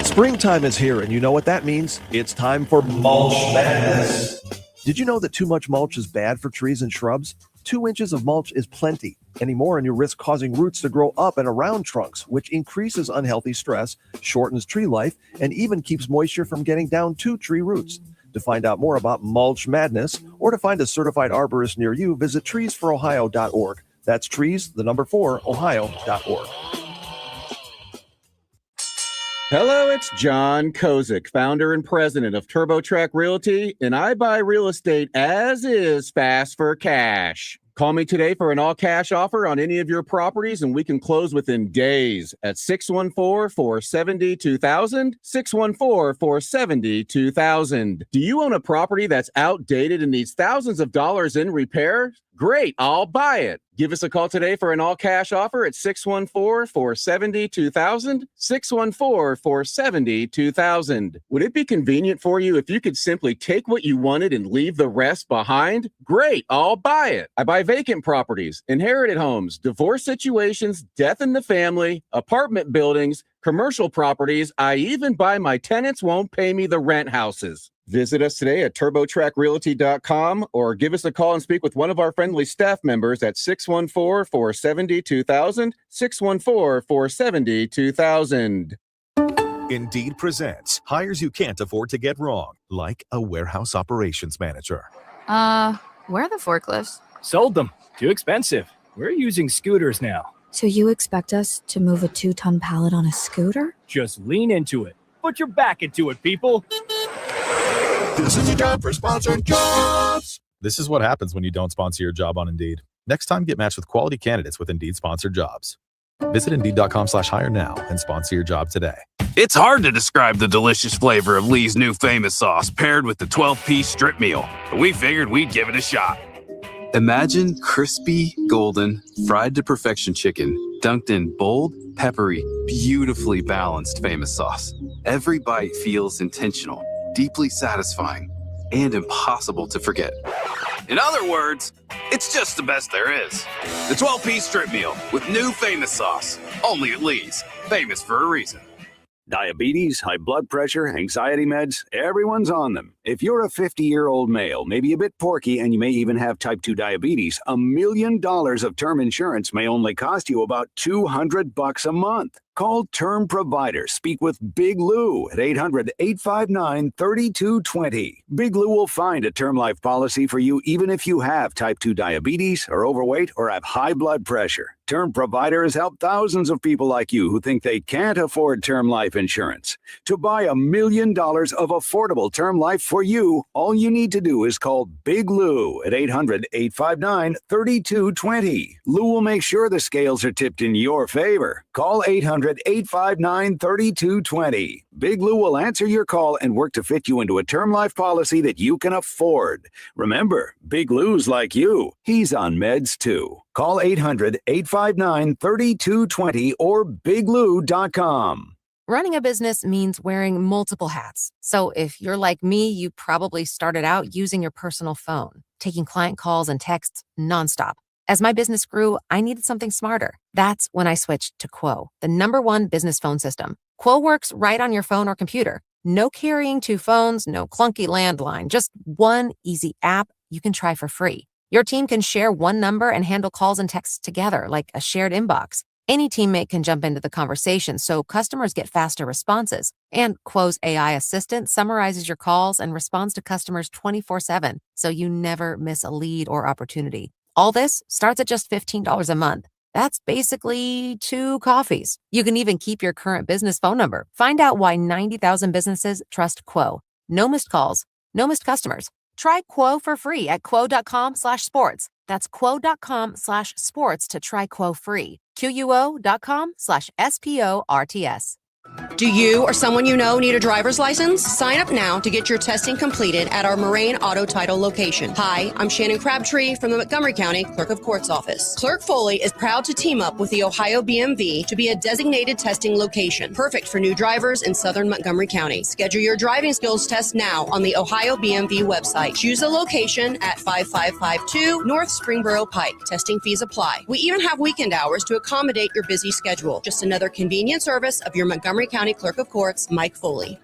Springtime is here, and you know what that means. It's time for Mulch Madness. Did you know that too much mulch is bad for trees and shrubs? 2 inches of mulch is plenty. Any more and you risk causing roots to grow up and around trunks, which increases unhealthy stress, shortens tree life, and even keeps moisture from getting down to tree roots. To find out more about Mulch Madness or to find a certified arborist near you, visit treesforohio.org. That's trees, the number 4, ohio.org. Hello, it's John Kozik, founder and president of TurboTrack Realty, and I buy real estate as is, fast for cash. Call me today for an all-cash offer on any of your properties, and we can close within days at 614-470-2000, 614-470-2000. Do you own a property that's outdated and needs thousands of dollars in repair? Great, I'll buy it. Give us a call today for an all-cash offer at 614-470-2000, 614-470-2000. Would it be convenient for you if you could simply take what you wanted and leave the rest behind? Great, I'll buy it. I buy vacant properties, inherited homes, divorce situations, death in the family, apartment buildings, commercial properties. I even buy my tenants won't pay me the rent houses. Visit us today at TurboTrackRealty.com or give us a call and speak with one of our friendly staff members at 614-470-2000, 614-470-2000. Indeed presents hires you can't afford to get wrong, like a warehouse operations manager. Where are the forklifts? Sold them. Too expensive. We're using scooters now. So you expect us to move a 2-ton pallet on a scooter? Just lean into it. Put your back into it, people. This is your time for sponsored jobs. This is what happens when you don't sponsor your job on Indeed. Next time, get matched with quality candidates with Indeed sponsored jobs. Visit Indeed.com/hire now and sponsor your job today. It's hard to describe the delicious flavor of Lee's new famous sauce paired with the 12-piece strip meal, but we figured we'd give it a shot. Imagine crispy, golden, fried to perfection chicken dunked in bold, peppery, beautifully balanced famous sauce. Every bite feels intentional, deeply satisfying, and impossible to forget. In other words, it's just the best there is. The 12-piece strip meal with new famous sauce. Only at Lee's. Famous for a reason. Diabetes, high blood pressure, anxiety meds, everyone's on them. If you're a 50-year-old male, maybe a bit porky, and you may even have type 2 diabetes, $1 million of term insurance may only cost you about $200 a month. Call Term Provider. Speak with Big Lou at 800-859-3220. Big Lou will find a term life policy for you even if you have type 2 diabetes, are overweight, or have high blood pressure. Term Provider has helped thousands of people like you who think they can't afford term life insurance. To buy $1 million of affordable term life for you, all you need to do is call Big Lou at 800-859-3220. Lou will make sure the scales are tipped in your favor. Call 800-859-3220. Big Lou will answer your call and work to fit you into a term life policy that you can afford. Remember, Big Lou's like you. He's on meds too. Call 800-859-3220 or biglou.com. Running a business means wearing multiple hats. So if you're like me, you probably started out using your personal phone, taking client calls and texts nonstop. As my business grew, I needed something smarter. That's when I switched to Quo, the #1 business phone system. Quo works right on your phone or computer. No carrying 2 phones, no clunky landline, just one easy app you can try for free. Your team can share one number and handle calls and texts together like a shared inbox. Any teammate can jump into the conversation, so customers get faster responses. And Quo's AI assistant summarizes your calls and responds to customers 24/7, so you never miss a lead or opportunity. All this starts at just $15 a month. That's basically 2 coffees. You can even keep your current business phone number. Find out why 90,000 businesses trust Quo. No missed calls, no missed customers. Try Quo for free at quo.com/sports. That's quo.com/sports to try Quo free. QUO.com/SPORTS. Do you or someone you know need a driver's license? Sign up now to get your testing completed at our Moraine Auto Title location. Hi, I'm Shannon Crabtree from the Montgomery County Clerk of Court's office. Clerk Foley is proud to team up with the Ohio BMV to be a designated testing location, perfect for new drivers in southern Montgomery County. Schedule your driving skills test now on the Ohio BMV website. Choose a location at 5552 North Springboro Pike. Testing fees apply. We even have weekend hours to accommodate your busy schedule. Just another convenient service of your Montgomery County Clerk of Courts, Mike Foley.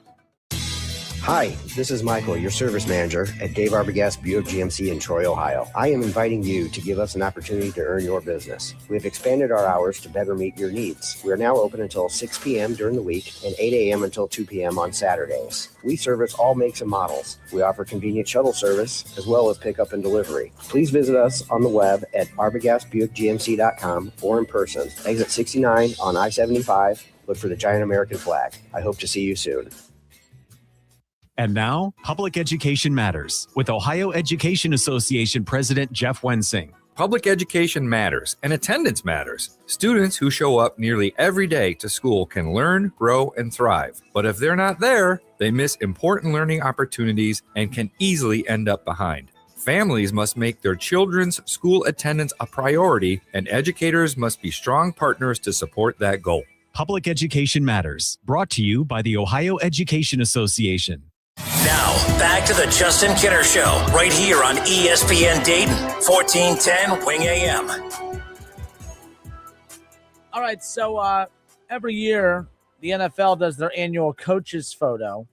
Hi, this is Michael, your service manager at Dave Arbogast Buick GMC in Troy, Ohio. I am inviting you to give us an opportunity to earn your business. We have expanded our hours to better meet your needs. We are now open until 6 p.m. during the week and 8 a.m. until 2 p.m. on Saturdays. We service all makes and models. We offer convenient shuttle service as well as pickup and delivery. Please visit us on the web at arbogastbuickgmc.com or in person. Exit 69 on I-75. Look for the giant American flag. I hope to see you soon. And now, Public Education Matters with Ohio Education Association President Jeff Wensing. Public education matters and attendance matters. Students who show up nearly every day to school can learn, grow, and thrive. But if they're not there, they miss important learning opportunities and can easily end up behind. Families must make their children's school attendance a priority, and educators must be strong partners to support that goal. Public Education Matters, brought to you by the Ohio Education Association. Now, back to the Justin Kinner Show, right here on ESPN Dayton, 1410 Wing AM. All right, so every year, the NFL does their annual coaches photo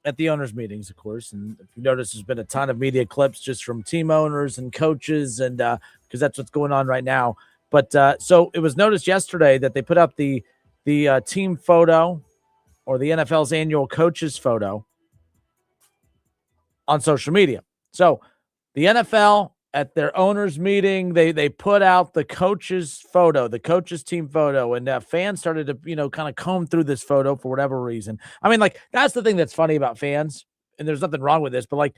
at the owners' meetings, of course. And if you notice, there's been a ton of media clips just from team owners and coaches, and because that's what's going on right now. But so it was noticed yesterday that they put up the team photo or the NFL's annual coaches photo on social media. So the NFL at their owners meeting, they put out the coaches photo, the coaches team photo, and fans started to, kind of comb through this photo for whatever reason. I mean, like, that's the thing that's funny about fans, and there's nothing wrong with this, but like,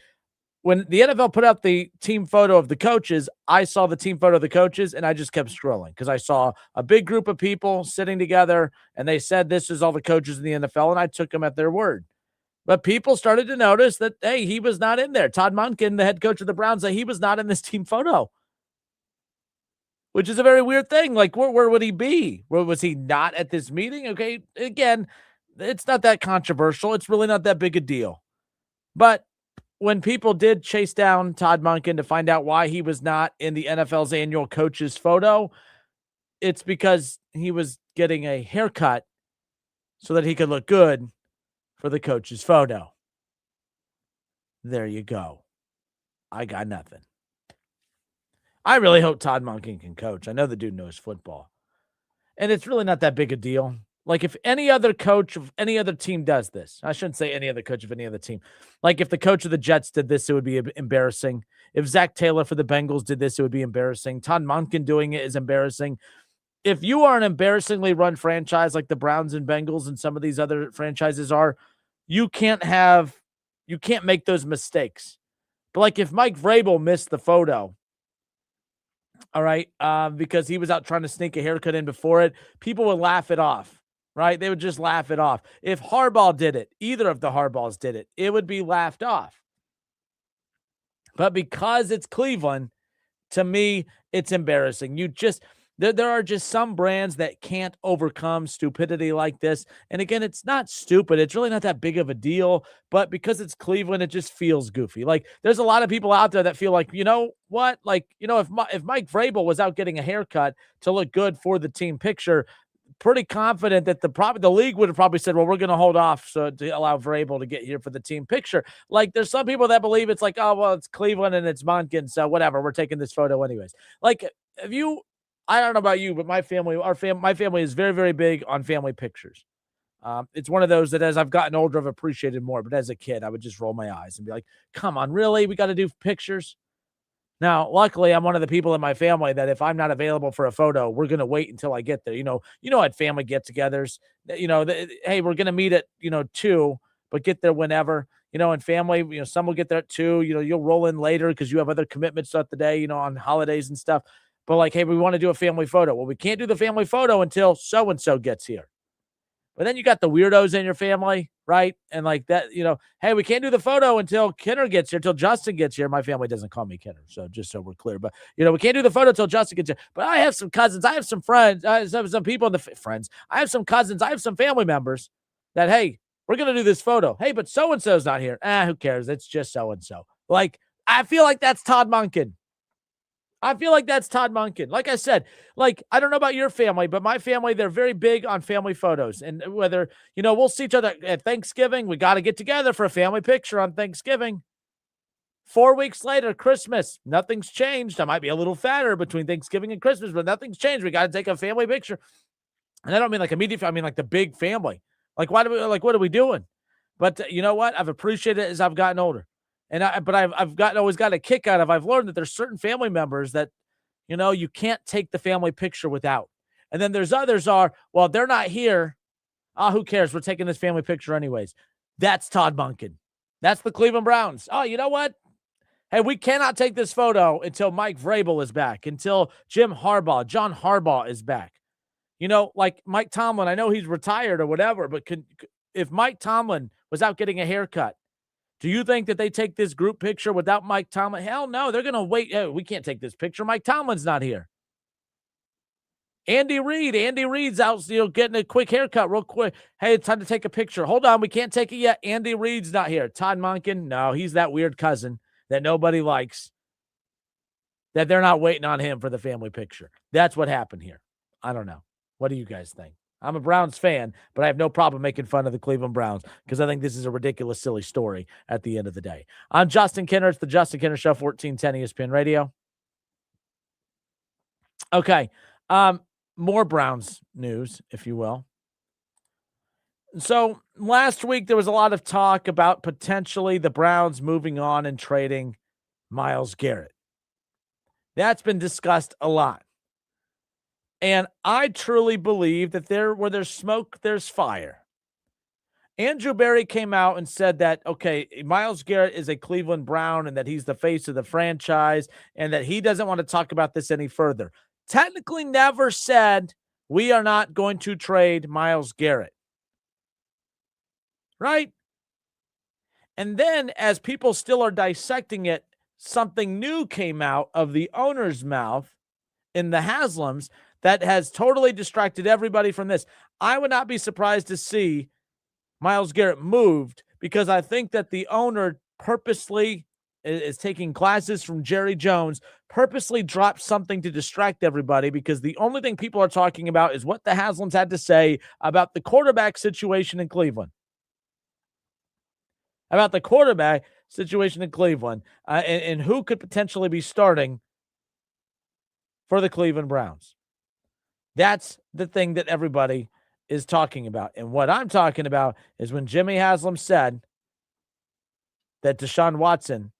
when the NFL put out the team photo of the coaches, I saw the team photo of the coaches, and I just kept scrolling because I saw a big group of people sitting together, and they said this is all the coaches in the NFL, and I took them at their word. But people started to notice that, hey, he was not in there. Todd Monken, the head coach of the Browns, said he was not in this team photo, which is a very weird thing. Like, where would he be? Where was he not at this meeting? Okay, again, it's not that controversial. It's really not that big a deal. But when people did chase down Todd Monken to find out why he was not in the NFL's annual coaches photo, it's because he was getting a haircut so that he could look good for the coach's photo. There you go. I got nothing. I really hope Todd Monken can coach. I know the dude knows football. And it's really not that big a deal. Like if any other coach of any other team does this, I shouldn't say any other coach of any other team. Like if the coach of the Jets did this, it would be embarrassing. If Zach Taylor for the Bengals did this, it would be embarrassing. Todd Monken doing it is embarrassing. If you are an embarrassingly run franchise like the Browns and Bengals and some of these other franchises are, you can't make those mistakes. But like if Mike Vrabel missed the photo, all right, because he was out trying to sneak a haircut in before it, people would laugh it off, right? They would just laugh it off. If Harbaugh did it, either of the Harbaughs did it, it would be laughed off. But because it's Cleveland, to me, it's embarrassing. There are just some brands that can't overcome stupidity like this. And again, it's not stupid. It's really not that big of a deal. But because it's Cleveland, it just feels goofy. Like there's a lot of people out there that feel like, you know what? Like, you know, if Mike Vrabel was out getting a haircut to look good for the team picture, pretty confident that the league would have probably said, well, we're going to hold off so to allow Vrabel to get here for the team picture. Like there's some people that believe it's like, oh, well, it's Cleveland and it's Monken. So whatever, we're taking this photo anyways. Like I don't know about you, but my family is very, very big on family pictures. It's one of those that as I've gotten older, I've appreciated more. But as a kid, I would just roll my eyes and be like, come on, really? We got to do pictures? Now, luckily, I'm one of the people in my family that if I'm not available for a photo, we're going to wait until I get there. You know, at family get-togethers, hey, we're going to meet at, 2, but get there whenever. In family, some will get there at 2. You'll roll in later because you have other commitments throughout the day, on holidays and stuff. But like, hey, we want to do a family photo. Well, we can't do the family photo until so-and-so gets here. But then you got the weirdos in your family, right? And like that, hey, we can't do the photo until Kinner gets here, till Justin gets here. My family doesn't call me Kinner, so just so we're clear. But, we can't do the photo until Justin gets here. But I have some cousins. I have some friends. I have some people in the friends. I have some cousins. I have some family members that, hey, we're going to do this photo. Hey, but so-and-so's not here. Who cares? It's just so-and-so. Like, I feel like that's Todd Monken. Like I said, I don't know about your family, but my family, they're very big on family photos. And whether, we'll see each other at Thanksgiving, we got to get together for a family picture on Thanksgiving. 4 weeks later, Christmas, nothing's changed. I might be a little fatter between Thanksgiving and Christmas, but nothing's changed. We got to take a family picture. And I don't mean like immediate, I mean like the big family. Like, what are we doing? But you know what? I've appreciated it as I've gotten older. But I've always got a kick out of. I've learned that there's certain family members that, you can't take the family picture without. And then there's others well, they're not here. Who cares? We're taking this family picture anyways. That's Todd Monken. That's the Cleveland Browns. Oh, you know what? Hey, we cannot take this photo until Mike Vrabel is back, until John Harbaugh is back. Like Mike Tomlin, I know he's retired or whatever, but if Mike Tomlin was out getting a haircut, do you think that they take this group picture without Mike Tomlin? Hell no, they're going to wait. Hey, we can't take this picture. Mike Tomlin's not here. Andy Reid's out, getting a quick haircut real quick. Hey, it's time to take a picture. Hold on, we can't take it yet. Andy Reid's not here. Todd Monken, no, he's that weird cousin that nobody likes, that they're not waiting on him for the family picture. That's what happened here. I don't know. What do you guys think? I'm a Browns fan, but I have no problem making fun of the Cleveland Browns because I think this is a ridiculous, silly story at the end of the day. I'm Justin Kinner. It's the Justin Kinner Show, 1410 ESPN Radio. Okay. More Browns news, if you will. So last week, there was a lot of talk about potentially the Browns moving on and trading Myles Garrett. That's been discussed a lot. And I truly believe that where there's smoke, there's fire. Andrew Berry came out and said that, okay, Myles Garrett is a Cleveland Brown and that he's the face of the franchise and that he doesn't want to talk about this any further. Technically never said we are not going to trade Myles Garrett. Right? And then as people still are dissecting it, something new came out of the owner's mouth in the Haslams that has totally distracted everybody from this. I would not be surprised to see Myles Garrett moved because I think that the owner purposely is taking classes from Jerry Jones, purposely dropped something to distract everybody because the only thing people are talking about is what the Haslams had to say about the quarterback situation in Cleveland. About the quarterback situation in Cleveland and who could potentially be starting for the Cleveland Browns. That's the thing that everybody is talking about. And what I'm talking about is when Jimmy Haslam said that Deshaun Watson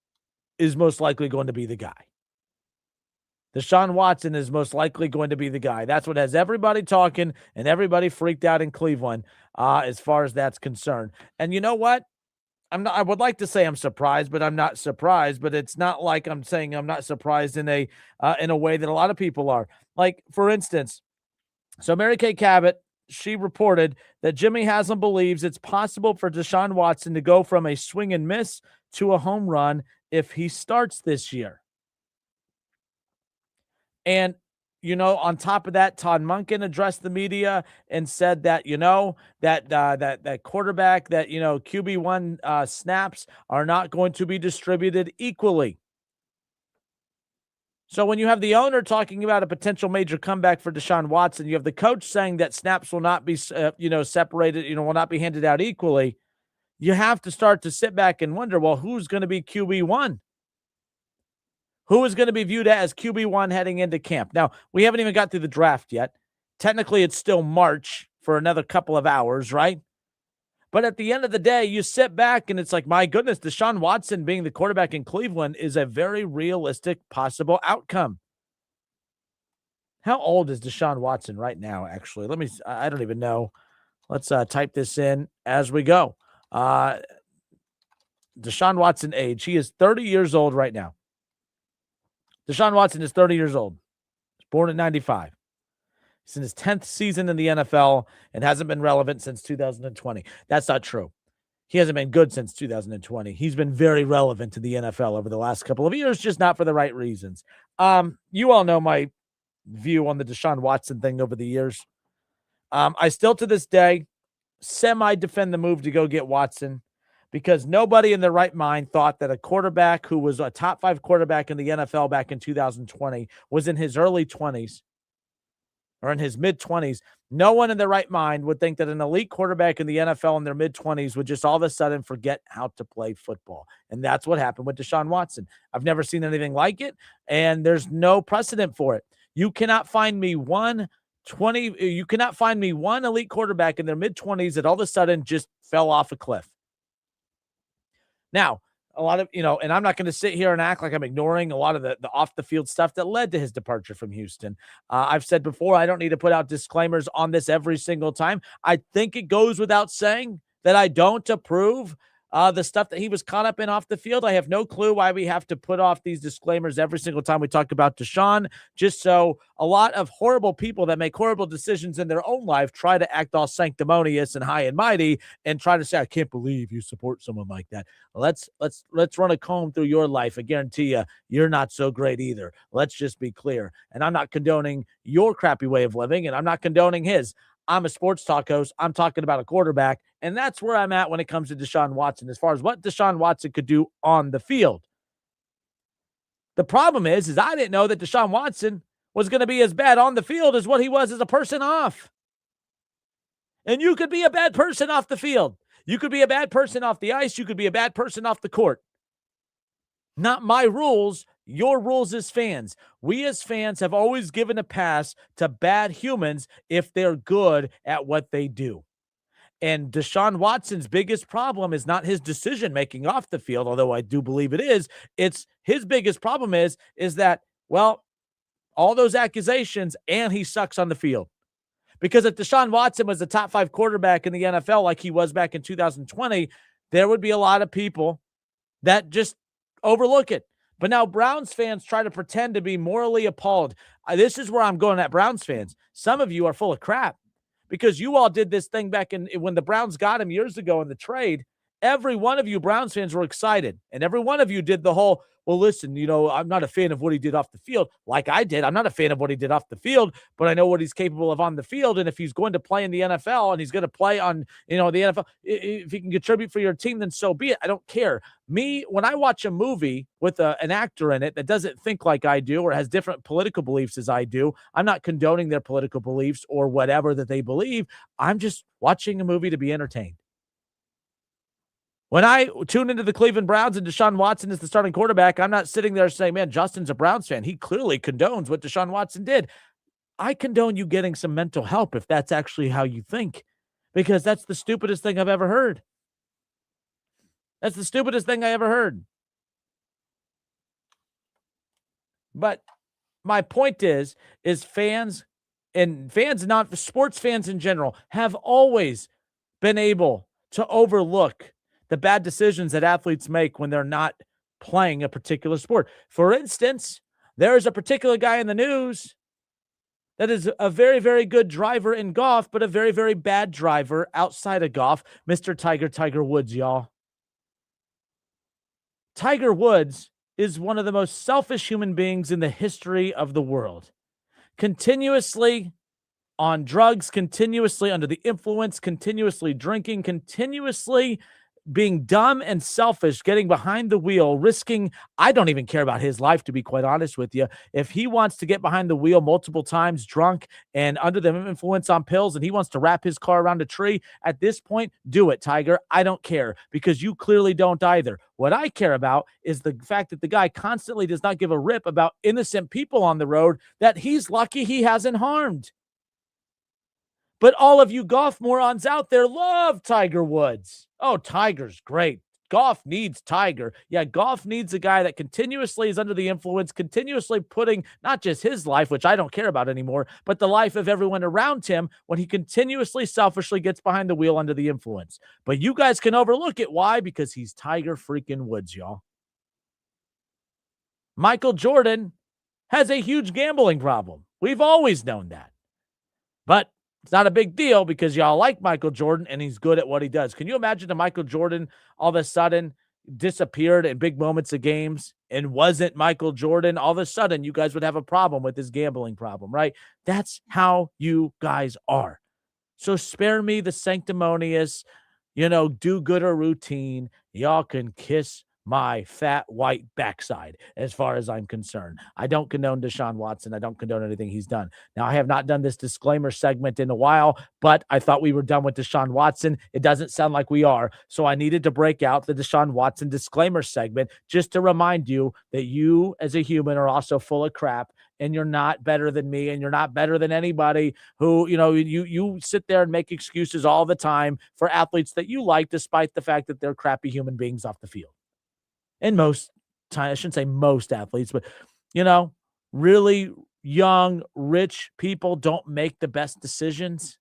is most likely going to be the guy. Deshaun Watson is most likely going to be the guy. That's what has everybody talking and everybody freaked out in Cleveland as far as that's concerned. And you know what? I would like to say I'm surprised, but I'm not surprised. But it's not like I'm saying I'm not surprised in a way that a lot of people are. Like, for instance, so Mary Kay Cabot, she reported that Jimmy Haslam believes it's possible for Deshaun Watson to go from a swing and miss to a home run if he starts this year. And, you know, on top of that, Todd Monken addressed the media and said that, you know, that quarterback, that, you know, QB1 snaps are not going to be distributed equally. So when you have the owner talking about a potential major comeback for Deshaun Watson, you have the coach saying that snaps will not be, separated, will not be handed out equally. You have to start to sit back and wonder, well, who's going to be QB1? Who is going to be viewed as QB1 heading into camp? Now, we haven't even got through the draft yet. Technically, it's still March for another couple of hours, right? But at the end of the day, you sit back and it's like, my goodness, Deshaun Watson being the quarterback in Cleveland is a very realistic possible outcome. How old is Deshaun Watson right now, actually? I don't even know. Let's type this in as we go. Deshaun Watson age. He is 30 years old right now. Deshaun Watson is 30 years old. He's born in 95. He's in his 10th season in the NFL and hasn't been relevant since 2020. That's not true. He hasn't been good since 2020. He's been very relevant to the NFL over the last couple of years, just not for the right reasons. You all know my view on the Deshaun Watson thing over the years. I still, to this day, semi-defend the move to go get Watson because nobody in their right mind thought that a quarterback who was a top 5 quarterback in the NFL back in 2020 was in his early 20s. Or in his mid-20s, no one in their right mind would think that an elite quarterback in the NFL in their mid-20s would just all of a sudden forget how to play football. And that's what happened with Deshaun Watson. I've never seen anything like it, and there's no precedent for it. You cannot find me one elite quarterback in their mid-20s that all of a sudden just fell off a cliff. Now, a lot of, and I'm not going to sit here and act like I'm ignoring a lot of the off-the-field stuff that led to his departure from Houston. I've said before, I don't need to put out disclaimers on this every single time. I think it goes without saying that I don't approve the stuff that he was caught up in off the field. I have no clue why we have to put off these disclaimers every single time we talk about Deshaun, just so a lot of horrible people that make horrible decisions in their own life try to act all sanctimonious and high and mighty and try to say, I can't believe you support someone like that. Let's run a comb through your life. I guarantee you're not so great either. Let's just be clear. And I'm not condoning your crappy way of living, and I'm not condoning his. I'm a sports talk host. I'm talking about a quarterback, and that's where I'm at when it comes to Deshaun Watson, as far as what Deshaun Watson could do on the field. The problem is I didn't know that Deshaun Watson was going to be as bad on the field as what he was as a person off. And you could be a bad person off the field. You could be a bad person off the ice. You could be a bad person off the court. Not my rules, your rules as fans. We as fans have always given a pass to bad humans if they're good at what they do. And Deshaun Watson's biggest problem is not his decision-making off the field, although I do believe it is. It's his biggest problem is that, well, all those accusations and he sucks on the field. Because if Deshaun Watson was the top 5 quarterback in the NFL like he was back in 2020, there would be a lot of people that just overlook it. But now Browns fans try to pretend to be morally appalled. This is where I'm going at Browns fans. Some of you are full of crap because you all did this thing back when the Browns got him years ago in the trade. Every one of you Browns fans were excited, and every one of you did the whole, well, listen, I'm not a fan of what he did off the field like I did. I'm not a fan of what he did off the field, but I know what he's capable of on the field. And if he's going to play in the NFL and he's going to play on, the NFL, if he can contribute for your team, then so be it. I don't care. When I watch a movie with an actor in it that doesn't think like I do or has different political beliefs as I do, I'm not condoning their political beliefs or whatever that they believe. I'm just watching a movie to be entertained. When I tune into the Cleveland Browns and Deshaun Watson is the starting quarterback, I'm not sitting there saying, man, Justin's a Browns fan. He clearly condones what Deshaun Watson did. I condone you getting some mental help if that's actually how you think, because that's the stupidest thing I've ever heard. That's the stupidest thing I ever heard. But my point is fans, not sports fans in general, have always been able to overlook the bad decisions that athletes make when they're not playing a particular sport. For instance, there is a particular guy in the news that is a very, very good driver in golf, but a very, very bad driver outside of golf, Mr. Tiger Woods, y'all. Tiger Woods is one of the most selfish human beings in the history of the world. Continuously on drugs, continuously under the influence, continuously drinking, continuously being dumb and selfish, getting behind the wheel, risking, I don't even care about his life, to be quite honest with you. If he wants to get behind the wheel multiple times drunk and under the influence on pills, and he wants to wrap his car around a tree, at this point, do it, Tiger. I don't care, because you clearly don't either. What I care about is the fact that the guy constantly does not give a rip about innocent people on the road that he's lucky he hasn't harmed. But all of you golf morons out there love Tiger Woods. Oh, Tiger's great. Golf needs Tiger. Yeah, golf needs a guy that continuously is under the influence, continuously putting not just his life, which I don't care about anymore, but the life of everyone around him when he continuously selfishly gets behind the wheel under the influence. But you guys can overlook it. Why? Because he's Tiger freaking Woods, y'all. Michael Jordan has a huge gambling problem. We've always known that. But it's not a big deal because y'all like Michael Jordan and he's good at what he does. Can you imagine if Michael Jordan all of a sudden disappeared in big moments of games and wasn't Michael Jordan? All of a sudden, you guys would have a problem with his gambling problem, right? That's how you guys are. So spare me the sanctimonious, do-gooder routine. Y'all can kiss my fat white backside as far as I'm concerned. I don't condone Deshaun Watson. I don't condone anything he's done. Now, I have not done this disclaimer segment in a while, but I thought we were done with Deshaun Watson. It doesn't sound like we are. So I needed to break out the Deshaun Watson disclaimer segment just to remind you that you as a human are also full of crap, and you're not better than me, and you're not better than anybody who, you sit there and make excuses all the time for athletes that you like, despite the fact that they're crappy human beings off the field. And most time, I shouldn't say most athletes, but, really young, rich people don't make the best decisions.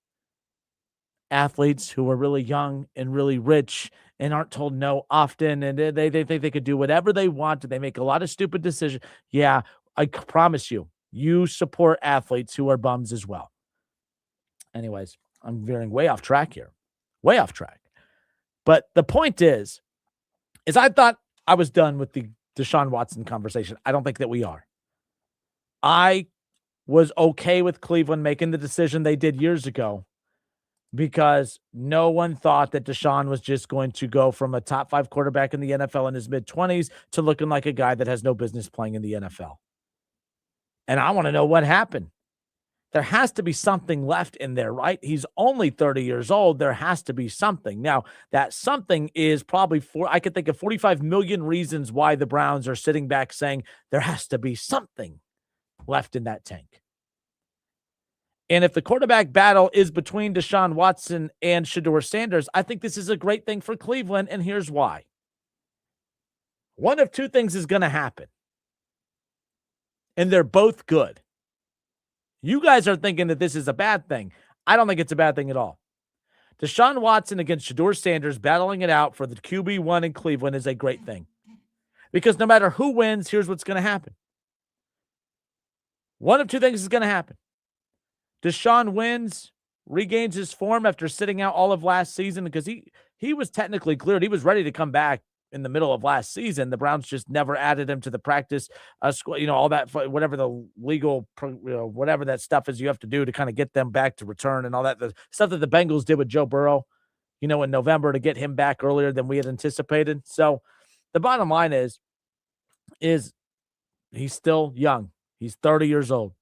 Athletes who are really young and really rich and aren't told no often, and they think they could do whatever they want, and they make a lot of stupid decisions. Yeah, I promise you support athletes who are bums as well. Anyways, I'm veering way off track here. Way off track. But the point is I thought I was done with the Deshaun Watson conversation. I don't think that we are. I was okay with Cleveland making the decision they did years ago because no one thought that Deshaun was just going to go from a top 5 quarterback in the NFL in his mid-20s to looking like a guy that has no business playing in the NFL. And I want to know what happened. There has to be something left in there, right? He's only 30 years old. There has to be something. Now, that something is probably I could think of 45 million reasons why the Browns are sitting back saying there has to be something left in that tank. And if the quarterback battle is between Deshaun Watson and Shedeur Sanders, I think this is a great thing for Cleveland, and here's why. One of two things is going to happen, and they're both good. You guys are thinking that this is a bad thing. I don't think it's a bad thing at all. Deshaun Watson against Shedeur Sanders battling it out for the QB1 in Cleveland is a great thing. Because no matter who wins, here's what's going to happen. One of two things is going to happen. Deshaun wins, regains his form after sitting out all of last season because he was technically cleared. He was ready to come back in the middle of last season. The Browns just never added him to the practice squad, all that, whatever the legal, whatever that stuff is you have to do to kind of get them back to return and all that. The stuff that the Bengals did with Joe Burrow, in November to get him back earlier than we had anticipated. So the bottom line is he's still young. He's 30 years old.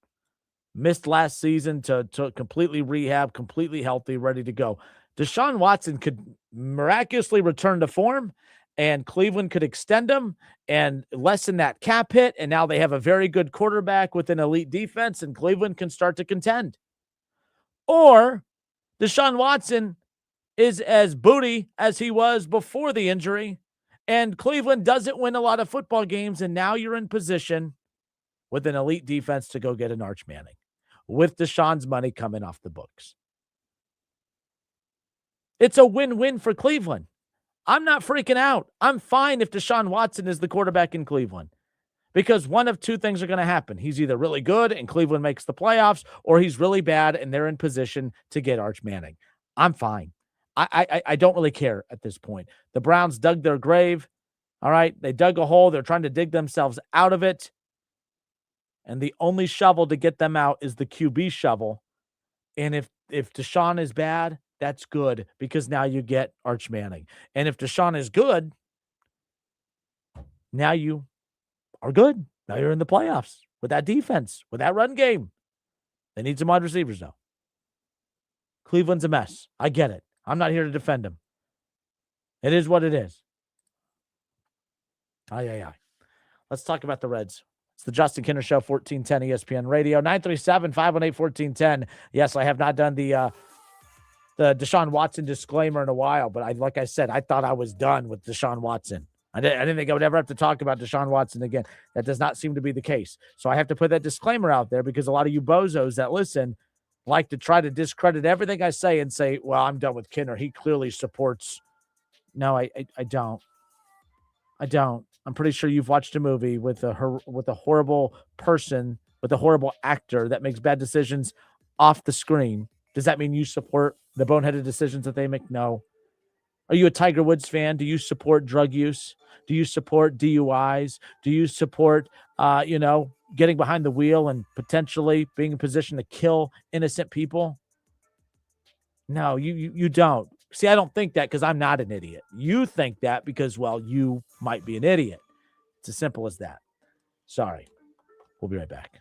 Missed last season to completely rehab, completely healthy, ready to go. Deshaun Watson could miraculously return to form, and Cleveland could extend him and lessen that cap hit, and now they have a very good quarterback with an elite defense, and Cleveland can start to contend. Or Deshaun Watson is as booty as he was before the injury, and Cleveland doesn't win a lot of football games, and now you're in position with an elite defense to go get an Arch Manning with Deshaun's money coming off the books. It's a win-win for Cleveland. I'm not freaking out. I'm fine if Deshaun Watson is the quarterback in Cleveland, because one of two things are going to happen. He's either really good and Cleveland makes the playoffs, or he's really bad and they're in position to get Arch Manning. I'm fine. I don't really care at this point. The Browns dug their grave. All right. They dug a hole. They're trying to dig themselves out of it. And the only shovel to get them out is the QB shovel. And if Deshaun is bad, that's good, because now you get Arch Manning. And if Deshaun is good, now you are good. Now you're in the playoffs with that defense, with that run game. They need some wide receivers, though. Cleveland's a mess. I get it. I'm not here to defend him. It is what it is. Let's talk about the Reds. It's the Justin Kinner Show, 1410 ESPN Radio, 937-518-1410. Yes, I have not done the Deshaun Watson disclaimer in a while, but like I said, I thought I was done with Deshaun Watson. I didn't think I would ever have to talk about Deshaun Watson again. That does not seem to be the case. So I have to put that disclaimer out there, because a lot of you bozos that listen like to try to discredit everything I say and say, well, I'm done with Kinner. He clearly supports. No, I don't. I don't. I'm pretty sure you've watched a movie with a horrible person, with a horrible actor that makes bad decisions off the screen. Does that mean you support the boneheaded decisions that they make? No. Are you a Tiger Woods fan? Do you support drug use? Do you support DUIs? Do you support, getting behind the wheel and potentially being in position to kill innocent people? No, you don't. See, I don't think that because I'm not an idiot. You think that because, well, you might be an idiot. It's as simple as that. Sorry. We'll be right back.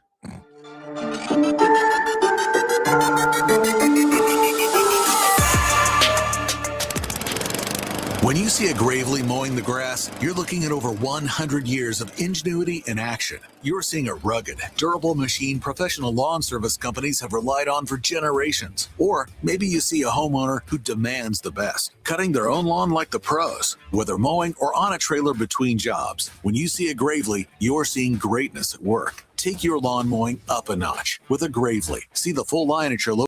When you see a Gravely mowing the grass, you're looking at over 100 years of ingenuity in action. You're seeing a rugged, durable machine professional lawn service companies have relied on for generations. Or maybe you see a homeowner who demands the best, cutting their own lawn like the pros, whether mowing or on a trailer between jobs. When you see a Gravely, you're seeing greatness at work. Take your lawn mowing up a notch with a Gravely. See the full line at your local